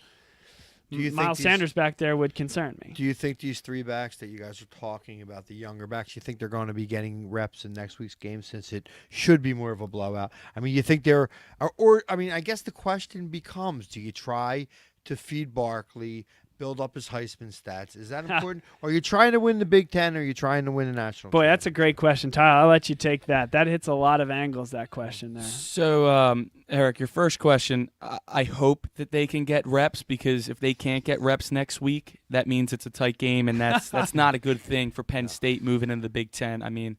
Miles Sanders back there would concern me. Do you think these 3 backs that you guys are talking about, the younger backs, you think they're going to be getting reps in next week's game since it should be more of a blowout? I mean, you think they're I guess the question becomes, do you try to feed Barkley, build up his Heisman stats? Is that important? Or are you trying to win the Big Ten, or are you trying to win a national Boy, championship? that's a great question, Tyler. I'll let you take that. That hits a lot of angles, that question there. So, Eric, your first question, I hope that they can get reps, because if they can't get reps next week, that means it's a tight game, and that's not a good thing for Penn State moving into the Big Ten. I mean,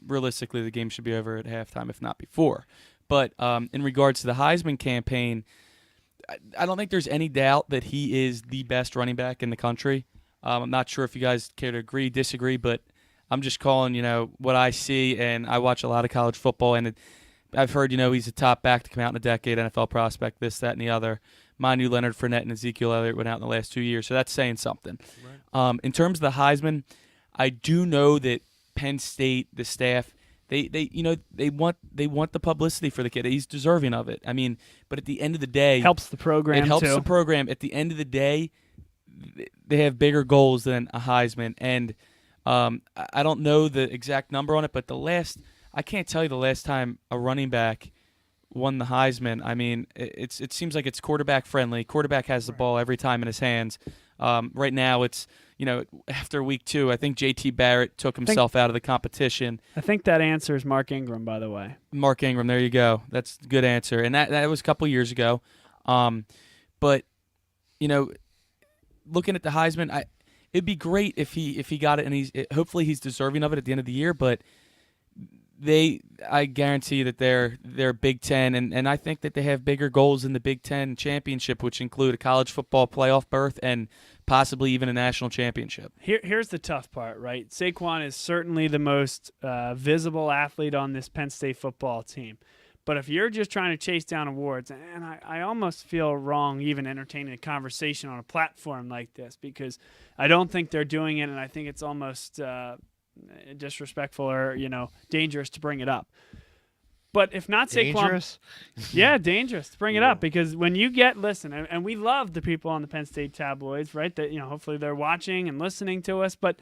realistically, the game should be over at halftime, if not before. But in regards to the Heisman campaign, I don't think there's any doubt that he is the best running back in the country. I'm not sure if you guys care to agree, disagree, but I'm just calling, what I see, and I watch a lot of college football, and I've heard, he's a top back to come out in a decade, NFL prospect, this, that, and the other. Mind you, Leonard Fournette and Ezekiel Elliott went out in the last 2 years, so that's saying something. Right. In terms of the Heisman, I do know that Penn State, the staff, they want the publicity for the kid. He's deserving of it. I mean, but at the end of the day, helps the program. It helps too. the program. At the end of the day, they have bigger goals than a Heisman, and I don't know the exact number on it, but I can't tell you the last time a running back won the Heisman. I mean, it seems like it's quarterback friendly. Quarterback has the ball every time in his hands. Right now, it's after week 2, I think J.T. Barrett took himself out of the competition. I think that answer is Mark Ingram, by the way. Mark Ingram, there you go. That's a good answer, and that was a couple years ago. But looking at the Heisman, it'd be great if he got it, and hopefully he's deserving of it at the end of the year. But I guarantee that they're Big Ten, and I think that they have bigger goals in the Big Ten championship, which include a college football playoff berth and possibly even a national championship. Here's the tough part, right? Saquon is certainly the most visible athlete on this Penn State football team. But if you're just trying to chase down awards, and I almost feel wrong even entertaining a conversation on a platform like this, because I don't think they're doing it, and I think it's almost disrespectful or dangerous to bring it up. But if not dangerous? Saquon, yeah, dangerous to bring it up, because when you get and we love the people on the Penn State tabloids, right? That hopefully they're watching and listening to us, but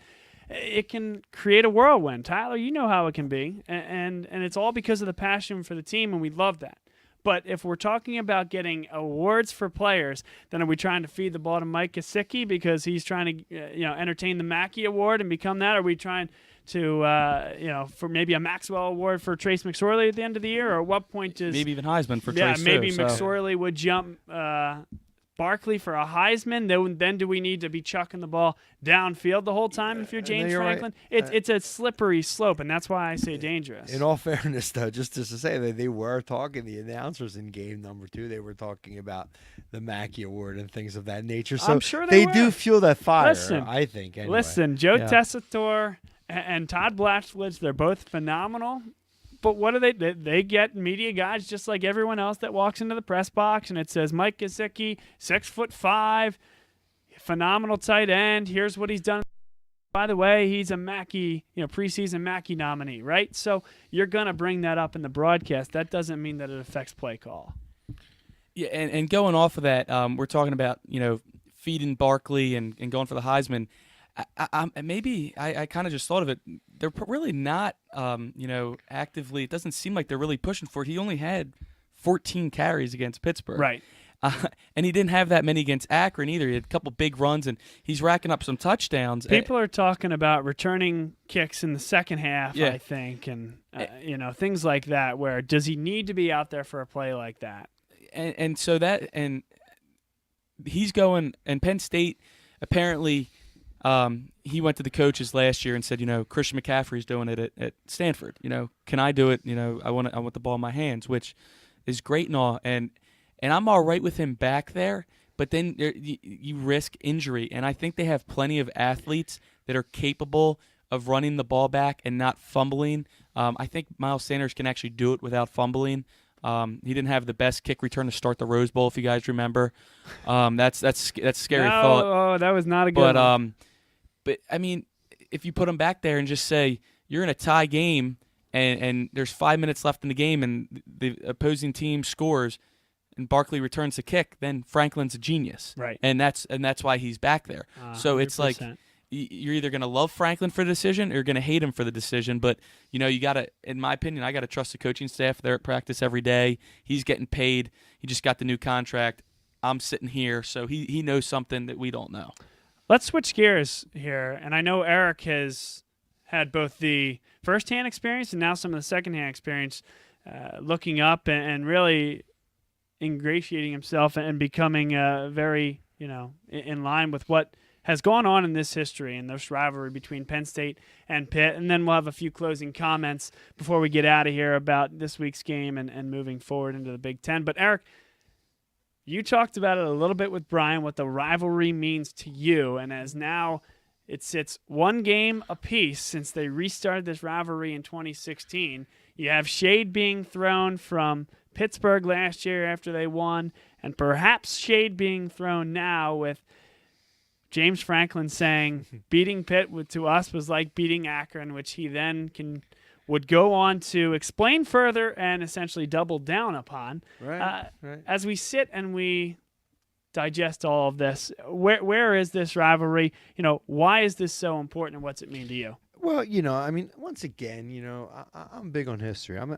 it can create a whirlwind. Tyler, you know how it can be, and it's all because of the passion for the team, and we love that. But if we're talking about getting awards for players, then are we trying to feed the ball to Mike Gesicki because he's trying to entertain the Mackey Award and become that? Are we trying to for maybe a Maxwell Award for Trace McSorley at the end of the year? Or at what point does maybe even Heisman for Trace? Maybe too, so. McSorley would jump Barkley for a Heisman. Then do we need to be chucking the ball downfield the whole time if you're James Franklin? Right. It's a slippery slope, and that's why I say dangerous. In all fairness, though, just to say that they were talking, the announcers in game number 2, they were talking about the Mackey Award and things of that nature. So I'm sure they were. do fuel that fire, Listen, I think. Anyway. Listen, Joe Tessitore and Todd Blatchford, they're both phenomenal. But what do they? They get media guys just like everyone else that walks into the press box, and it says Mike Gesicki, 6'5", phenomenal tight end. Here's what he's done. By the way, he's a Mackey, preseason Mackey nominee, right? So you're gonna bring that up in the broadcast. That doesn't mean that it affects play call. Yeah, and going off of that, we're talking about feeding Barkley and going for the Heisman. I kind of just thought of it. They're really not, actively. It doesn't seem like they're really pushing for it. He only had 14 carries against Pittsburgh. Right. And he didn't have that many against Akron either. He had a couple big runs, and he's racking up some touchdowns. People are talking about returning kicks in the second half, I think, and, things like that, where does he need to be out there for a play like that? And so that – and he's going – and Penn State apparently – he went to the coaches last year and said, Christian McCaffrey's doing it at Stanford. Can I do it? I want the ball in my hands, which is great and all. And I'm all right with him back there, but then you risk injury. And I think they have plenty of athletes that are capable of running the ball back and not fumbling. I think Miles Sanders can actually do it without fumbling. He didn't have the best kick return to start the Rose Bowl, if you guys remember. That's a scary thought. Oh, that was not a good one. But, I mean, if you put him back there and just say you're in a tie game and there's 5 minutes left in the game and the opposing team scores and Barkley returns the kick, then Franklin's a genius. Right. And that's why he's back there. So 100%. It's like you're either going to love Franklin for the decision or you're going to hate him for the decision. But, you got to, in my opinion, I got to trust the coaching staff. They're at practice every day. He's getting paid. He just got the new contract. I'm sitting here. So he knows something that we don't know. Let's switch gears here, and I know Eric has had both the first-hand experience and now some of the second-hand experience looking up and really ingratiating himself and becoming very, in line with what has gone on in this history and this rivalry between Penn State and Pitt. And then we'll have a few closing comments before we get out of here about this week's game and moving forward into the Big Ten. But, Eric, you talked about it a little bit with Brian, what the rivalry means to you. And as now it sits one game apiece since they restarted this rivalry in 2016, you have shade being thrown from Pittsburgh last year after they won, and perhaps shade being thrown now with James Franklin saying beating Pitt to us was like beating Akron, which he then would go on to explain further and essentially double down upon. Right. As we sit and we digest all of this, where is this rivalry? Why is this so important, and what's it mean to you? Well, once again, I'm big on history. I'm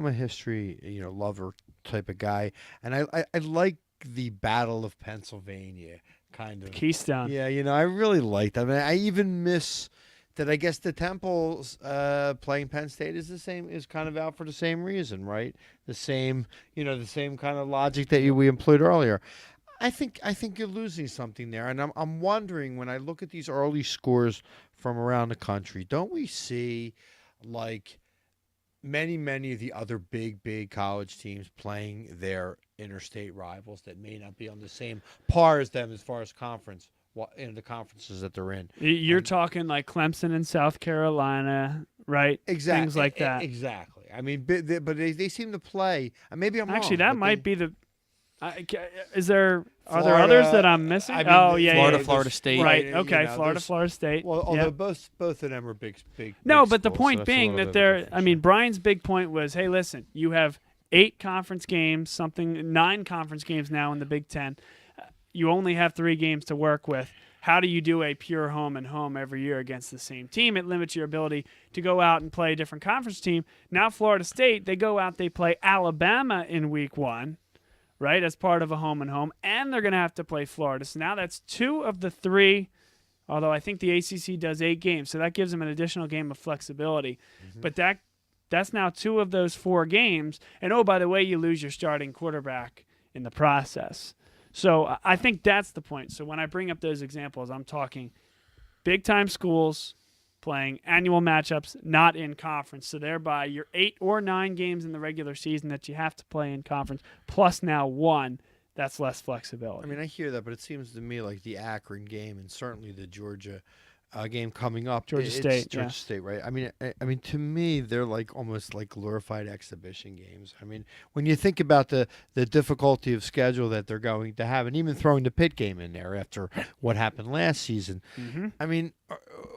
a history, lover type of guy, and I like the Battle of Pennsylvania kind of Keystone. Yeah, I really liked. I mean, I even miss that. I guess the Temple's playing Penn State is kind of out for the same reason, right? The same kind of logic that we employed earlier. I think you're losing something there, and I'm wondering when I look at these early scores from around the country, don't we see like many of the other big college teams playing their interstate rivals that may not be on the same par as them as far as conference in the conferences that they're in? You're talking like Clemson and South Carolina, right? Exactly. Things like that. Exactly. I mean, but they seem to play. Maybe I'm actually wrong, that might be the. Is there? Are Florida, there others that I'm missing? Florida State. Right. Okay. Florida State. Well, although both of them are big. No, big but the schools, point so being that they're. I mean, Brian's big point was, hey, listen, you have 8 conference games, 9 conference games now in the Big Ten. You only have 3 games to work with. how do you do a pure home and home every year against the same team? It limits your ability to go out and play a different conference team. Now Florida State, they go out, they play Alabama in week 1, right, as part of a home and home, and they're going to have to play Florida. So now that's 2 of the 3, although I think the ACC does 8 games, so that gives them an additional game of flexibility. But that's now 2 of those 4 games. And, oh, by the way, you lose your starting quarterback in the process. So I think that's the point. So when I bring up those examples, I'm talking big-time schools playing annual matchups, not in conference. So thereby, your 8 or 9 games in the regular season that you have to play in conference, plus now 1, that's less flexibility. I mean, I hear that, but it seems to me like the Akron game and certainly the Georgia game coming up. Georgia State, Georgia State, right? I mean, to me, they're like almost like glorified exhibition games. I mean, when you think about the difficulty of schedule that they're going to have, and even throwing the Pitt game in there after what happened last season, I mean,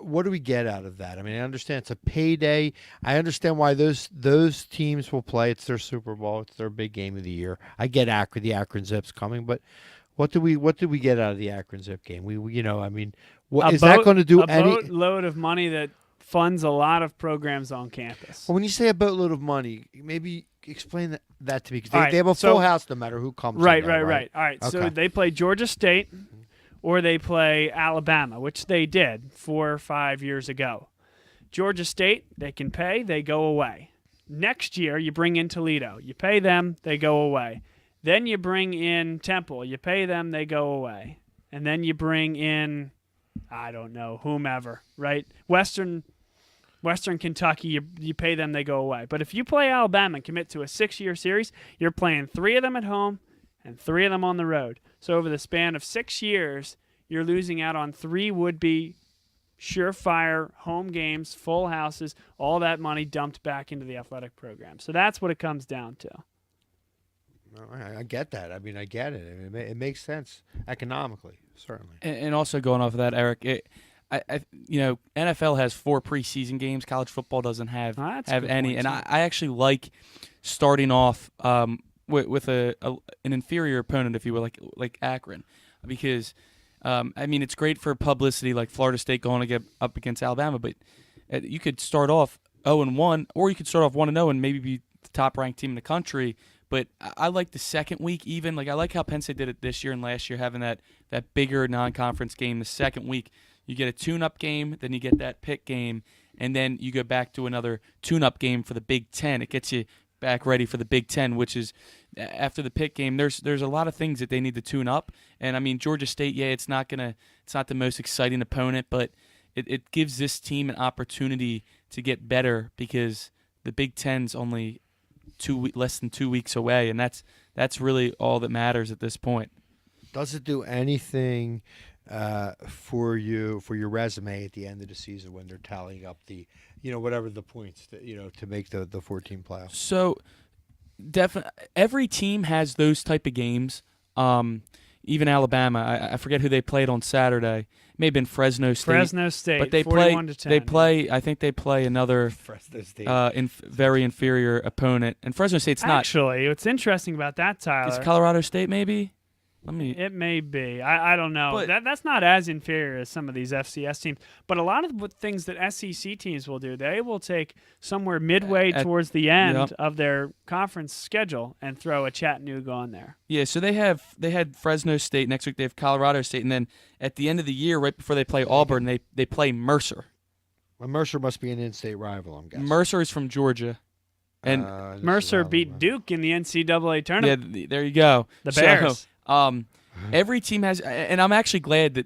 what do we get out of that? I mean, I understand it's a payday. I understand why those teams will play. It's their Super Bowl. It's their big game of the year. I get the Akron Zips coming, but what do we get out of the Akron Zip game? I mean, is that going to do any boatload of money that funds a lot of programs on campus? Well, when you say a boatload of money, maybe explain that to me, because they have a full house no matter who comes. Right. All right. Okay. So they play Georgia State, or they play Alabama, which they did 4 or 5 years ago. Georgia State, they can pay, they go away. Next year, you bring in Toledo, you pay them, they go away. Then you bring in Temple, you pay them, they go away. And then you bring in, I don't know, whomever, right? Western Kentucky, you pay them, they go away. But if you play Alabama and commit to a 6-year series, you're playing 3 of them at home and 3 of them on the road. So over the span of 6 years, you're losing out on 3 would-be surefire home games, full houses, all that money dumped back into the athletic program. So that's what it comes down to. I get that. I mean, I get it. I mean, it makes sense economically, certainly. And also going off of that, Eric, NFL has 4 preseason games. College football doesn't have any. And I actually like starting off with an inferior opponent, if you will, like Akron, because it's great for publicity, like Florida State going to get up against Alabama, but you could start off 0-1, or you could start off 1-0 and maybe be the top-ranked team in the country. But I like the second week even. Like, I like how Penn State did it this year and last year, having that bigger non-conference game the second week. You get a tune-up game, then you get that Pitt game, and then you go back to another tune-up game for the Big Ten. It gets you back ready for the Big Ten, which is after the Pitt game. There's a lot of things that they need to tune up. And, I mean, Georgia State, it's not the most exciting opponent, but it gives this team an opportunity to get better, because the Big Ten's only less than 2 weeks away, and that's really all that matters at this point. Does it do anything for your resume at the end of the season when they're tallying up the whatever the points to make the 14 playoffs? So definitely every team has those type of games. Even Alabama, I forget who they played on Saturday. It may have been Fresno State. But they play. I think they play another Fresno State, very inferior opponent. And Fresno State's not. Actually, what's interesting about that, Tyler, is Colorado State maybe. It may be. I don't know. But that's not as inferior as some of these FCS teams. But a lot of the things that SEC teams will do, they will take somewhere midway towards the end of their conference schedule and throw a Chattanooga on there. Yeah, so they had Fresno State. Next week they have Colorado State. And then at the end of the year, right before they play Auburn, they play Mercer. Well, Mercer must be an in-state rival, I'm guessing. Mercer is from Georgia. And Mercer beat Duke in the NCAA tournament. Yeah, there you go. The Bears. Every team has, and I'm actually glad that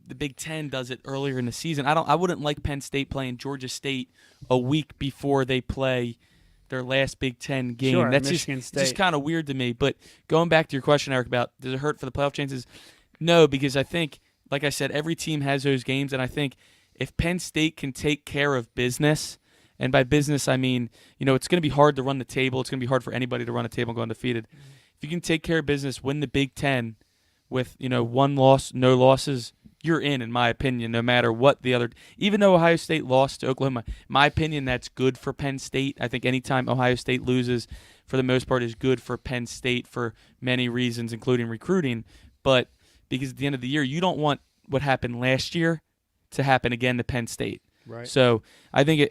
the Big Ten does it earlier in the season. I wouldn't like Penn State playing Georgia State a week before they play their last Big Ten game. Sure, That's Michigan State. just kind of weird to me. But going back to your question, Eric, about does it hurt for the playoff chances? No, because I think, like I said, every team has those games, and I think if Penn State can take care of business, and by business I mean, it's going to be hard to run the table. It's going to be hard for anybody to run a table and go undefeated. If you can take care of business, win the Big Ten with 1 loss, no losses, you're in my opinion, no matter what the other. Even though Ohio State lost to Oklahoma, my opinion, that's good for Penn State. I think anytime Ohio State loses, for the most part, is good for Penn State for many reasons, including recruiting. But because at the end of the year, you don't want what happened last year to happen again to Penn State. Right. So I think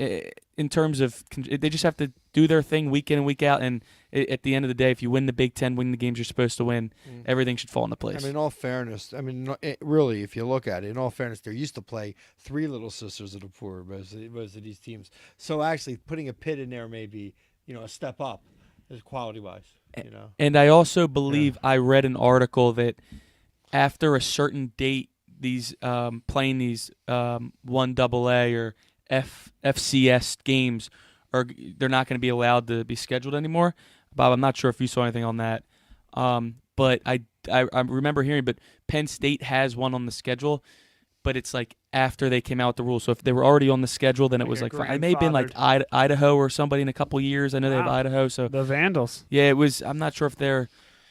in terms of they just have to do their thing week in and week out, and at the end of the day, if you win the Big Ten, win the games you're supposed to win, everything should fall into place. I mean, in all fairness, really, if you look at it, in all fairness, they used to play three little sisters of the poor, most of these teams. So actually, putting a Pitt in there may be, a step up, quality-wise. And I also believe I read an article that after a certain date, these playing these 1AA or FCS games they're not going to be allowed to be scheduled anymore. Bob, I'm not sure if you saw anything on that, but I remember hearing. But Penn State has one on the schedule, but it's like after they came out with the rules. So if they were already on the schedule, then it was like it may have been like Idaho or somebody in a couple years. I know they have Idaho. So the Vandals. Yeah, it was. I'm not sure if they're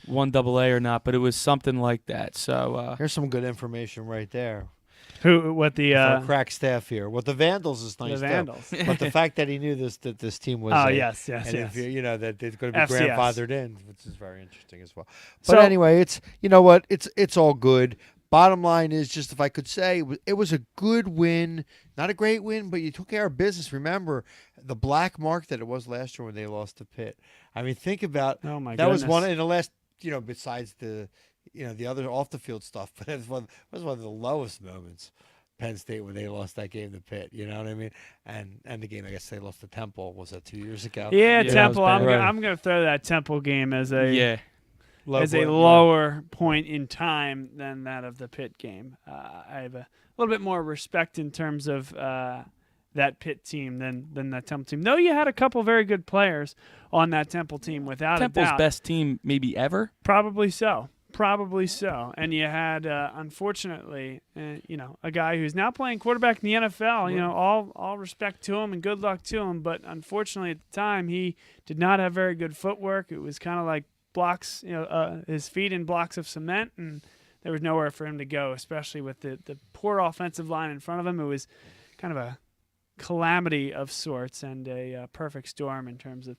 1AA or not, but it was something like that. So here's some good information right there. What the crack staff here? What the Vandals is nice. The Vandals, but the fact that he knew that this team was. Yes. If that it's going to be FCS. grandfathered in, which is very interesting as well. But anyway, it's what it's all good. Bottom line is just if I could say it was a good win, not a great win, but you took care of business. Remember the black mark that it was last year when they lost to Pitt. I mean, think about that was one in the last. Besides the other off the field stuff, but it was one of the lowest moments. Penn State when they lost that game to Pitt, you know what I mean? And the game I guess they lost to Temple. Was that 2 years ago? Yeah, Temple. I'm gonna throw that Temple game as a lower point in time than that of the Pitt game. I have a little bit more respect in terms of that Pitt team than that Temple team. Though you had a couple very good players on that Temple team, without a doubt. Temple's best team maybe ever? Probably so. And you had, unfortunately, a guy who's now playing quarterback in the NFL. All respect to him and good luck to him. But unfortunately, at the time, he did not have very good footwork. It was kind of like blocks, his feet in blocks of cement, and there was nowhere for him to go, especially with the poor offensive line in front of him. It was kind of a calamity of sorts and a perfect storm in terms of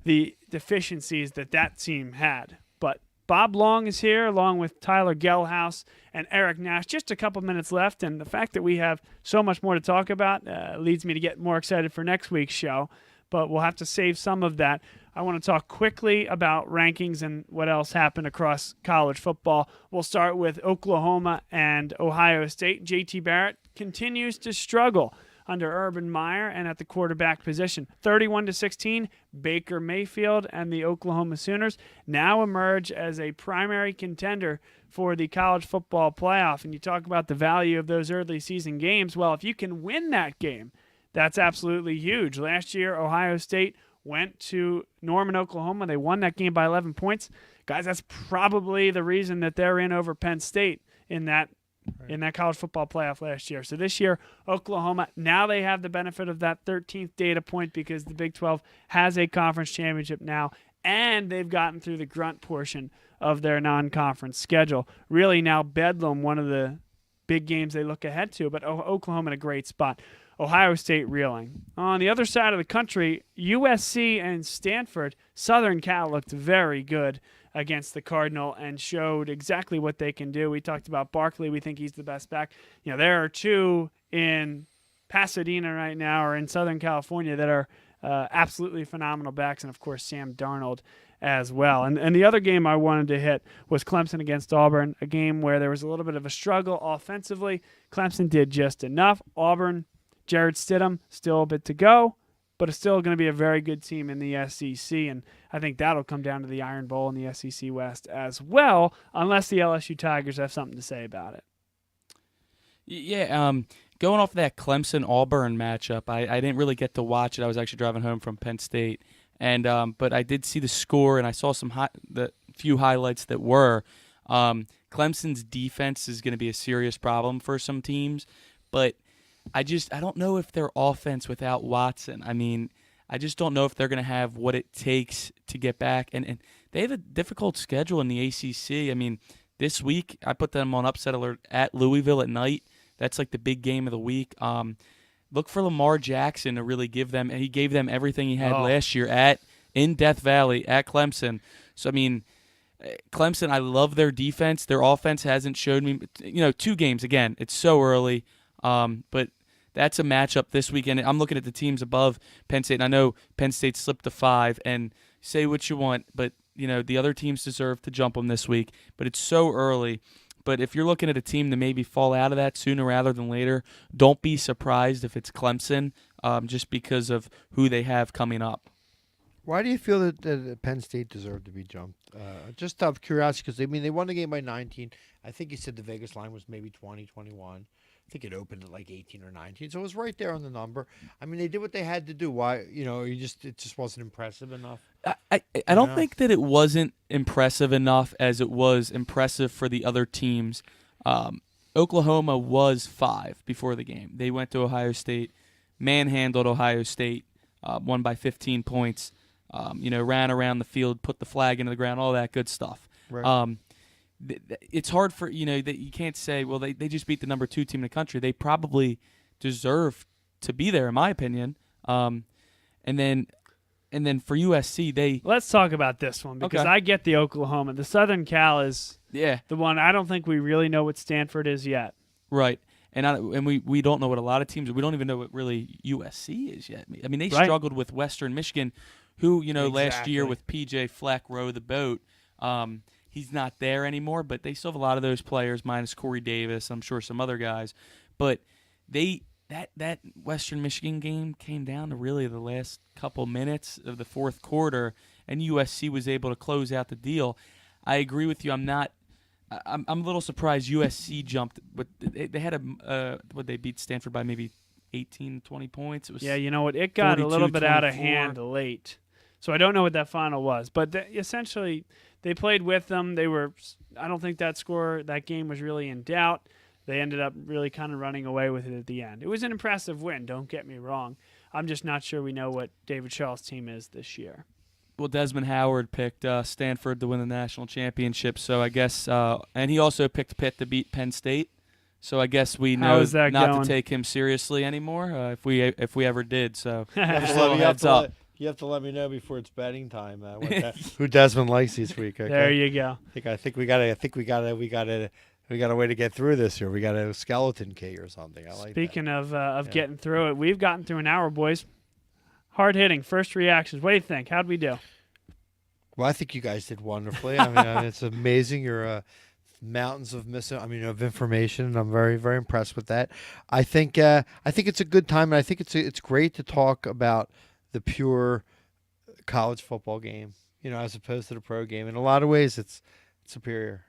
the deficiencies that team had. But Bob Long is here along with Tyler Gelhaus and Eric Nash. Just a couple minutes left, and the fact that we have so much more to talk about leads me to get more excited for next week's show, but we'll have to save some of that. I want to talk quickly about rankings and what else happened across college football. We'll start with Oklahoma and Ohio State. JT Barrett continues to struggle under Urban Meyer and at the quarterback position. 31-16, Baker Mayfield and the Oklahoma Sooners now emerge as a primary contender for the college football playoff. And you talk about the value of those early season games. Well, if you can win that game, that's absolutely huge. Last year, Ohio State went to Norman, Oklahoma. They won that game by 11 points. Guys, that's probably the reason that they're in over Penn State in that college football playoff last year. So this year, Oklahoma, now they have the benefit of that 13th data point because the Big 12 has a conference championship now, and they've gotten through the grunt portion of their non-conference schedule. Really now Bedlam, one of the big games they look ahead to, but Oklahoma in a great spot. Ohio State reeling. On the other side of the country, USC and Stanford, Southern Cal looked very good against the Cardinal and showed exactly what they can do. We talked about Barkley. We think he's the best back. There are two in Pasadena right now or in Southern California that are absolutely phenomenal backs, and, of course, Sam Darnold as well. And the other game I wanted to hit was Clemson against Auburn, a game where there was a little bit of a struggle offensively. Clemson did just enough. Auburn, Jared Stidham, still a bit to go, but it's still going to be a very good team in the SEC, and I think that'll come down to the Iron Bowl in the SEC West as well, unless the LSU Tigers have something to say about it. Yeah, going off of that Clemson-Auburn matchup, I didn't really get to watch it. I was actually driving home from Penn State, and but I did see the score, and I saw the few highlights that were. Clemson's defense is going to be a serious problem for some teams, but I don't know if their offense without Watson. I mean, I just don't know if they're going to have what it takes to get back. And they have a difficult schedule in the ACC. I mean, this week I put them on upset alert at Louisville at night. That's like the big game of the week. Look for Lamar Jackson to really give them. And he gave them everything he had last year in Death Valley at Clemson. So I mean, Clemson, I love their defense. Their offense hasn't showed me, 2 games. Again, it's so early, but that's a matchup this weekend. I'm looking at the teams above Penn State, and I know Penn State slipped to 5, and say what you want, but the other teams deserve to jump them this week, but it's so early. But if you're looking at a team to maybe fall out of that sooner rather than later, don't be surprised if it's Clemson, just because of who they have coming up. Why do you feel that Penn State deserved to be jumped? Just out of curiosity, because they won the game by 19. I think you said the Vegas line was maybe 20, 21. I think it opened at like 18 or 19, so it was right there on the number. I mean, they did what they had to do. Why, it just wasn't impressive enough. I don't think that it wasn't impressive enough as it was impressive for the other teams. Oklahoma was 5 before the game. They went to Ohio State, manhandled Ohio State, won by 15 points. Ran around the field, put the flag into the ground, all that good stuff. Right. It's hard for that you can't say, well, they just beat the number 2 team in the country. They probably deserve to be there, in my opinion. And then for USC, let's talk about this one because I get the Oklahoma. The Southern Cal is the one. I don't think we really know what Stanford is yet. Right. And we don't know what a lot of teams. We don't even know what really USC is yet. I mean, they struggled with Western Michigan, who last year with PJ Fleck row the boat. He's not there anymore, but they still have a lot of those players, minus Corey Davis, I'm sure some other guys. But that Western Michigan game came down to really the last couple minutes of the fourth quarter, and USC was able to close out the deal. I agree with you. I'm a little surprised USC jumped, but they had they beat Stanford by maybe 18, 20 points. It was it got a little bit out of hand late. So I don't know what that final was, but essentially they played with them. I don't think that game was really in doubt. They ended up really kind of running away with it at the end. It was an impressive win, don't get me wrong. I'm just not sure we know what David Shaw's team is this year. Well, Desmond Howard picked Stanford to win the national championship, so I guess and he also picked Pitt to beat Penn State. So I guess we know not to take him seriously anymore if we ever did. So You have to let me know before it's betting time who Desmond likes this week. Okay? There you go. I think we got a way to get through this here. We got a skeleton key or something. I like. Speaking of getting through it, we've gotten through an hour, boys. Hard hitting. First reactions. What do you think? How'd we do? Well, I think you guys did wonderfully. I mean, it's amazing. You're mountains of information, and I'm very, very impressed with that. I think it's a good time, and I think it's great to talk about the pure college football game, as opposed to the pro game. In a lot of ways, it's superior.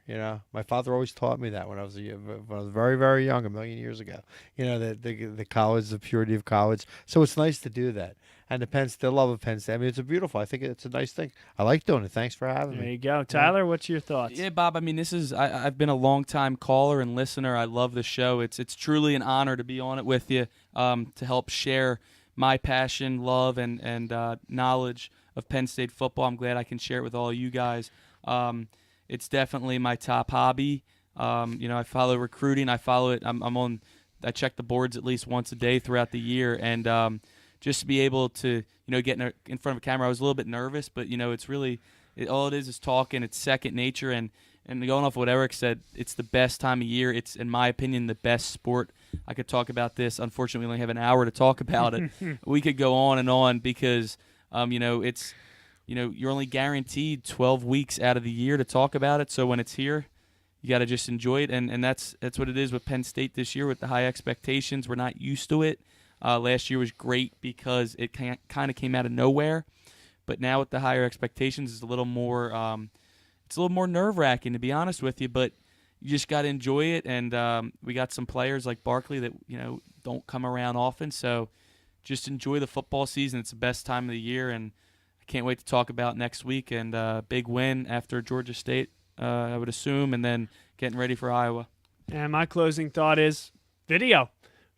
My father always taught me that when I was very, very young, a million years ago. The college, the purity of college. So it's nice to do that. And the love of Penn State. I mean, it's beautiful. I think it's a nice thing. I like doing it. Thanks for having me. There you go. Tyler, what's your thoughts? Yeah, Bob, I mean, I've been a long-time caller and listener. I love the show. It's truly an honor to be on it with you, to help share my passion, love, and knowledge of Penn State football. I'm glad I can share it with all you guys. It's definitely my top hobby. I follow recruiting. I follow it. I check the boards at least once a day throughout the year, and just to be able to get in front of a camera, I was a little bit nervous, but it's really all it is talking. It's second nature, and going off what Eric said, it's the best time of year. It's, in my opinion, the best sport. I could talk about this. Unfortunately, we only have an hour to talk about it. We could go on and on because it's you're only guaranteed 12 weeks out of the year to talk about it. So when it's here, you got to just enjoy it, and that's what it is with Penn State this year with the high expectations. We're not used to it. Last year was great because it kind of came out of nowhere, but now with the higher expectations, it's a little more nerve-wracking, to be honest with you. But you just got to enjoy it, and we got some players like Barkley that don't come around often. So just enjoy the football season. It's the best time of the year, and I can't wait to talk about next week and big win after Georgia State, I would assume, and then getting ready for Iowa. And my closing thought is video.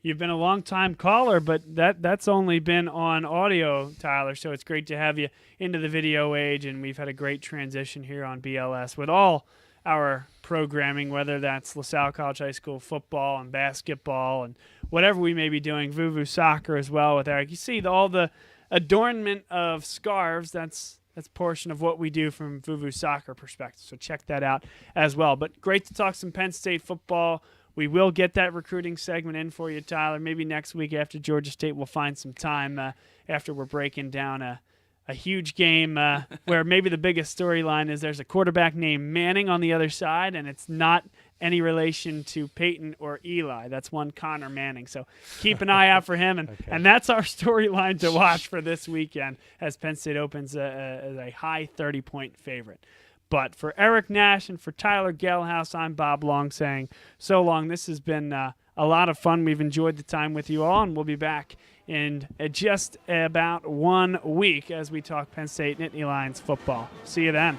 You've been a long-time caller, but that's only been on audio, Tyler, so it's great to have you into the video age, and we've had a great transition here on BLS with all our programming, whether that's LaSalle College High School football and basketball and whatever we may be doing, Vuvu soccer as well with Eric. You see all the adornment of scarves, that's That's a portion of what we do from VuVu Soccer perspective. So check that out as well. But great to talk some Penn State football. We will get that recruiting segment in for you, Tyler. Maybe next week after Georgia State, we'll find some time after we're breaking down a huge game where maybe the biggest storyline is there's a quarterback named Manning on the other side, and it's not any relation to Peyton or Eli. That's one Connor Manning. So keep an eye out for him, and that's our storyline to watch for this weekend as Penn State opens as a high 30-point favorite. But for Eric Nash and for Tyler Gelhaus, I'm Bob Long saying so long. This has been a lot of fun. We've enjoyed the time with you all, and we'll be back in just about 1 week as we talk Penn State Nittany Lions football. See you then.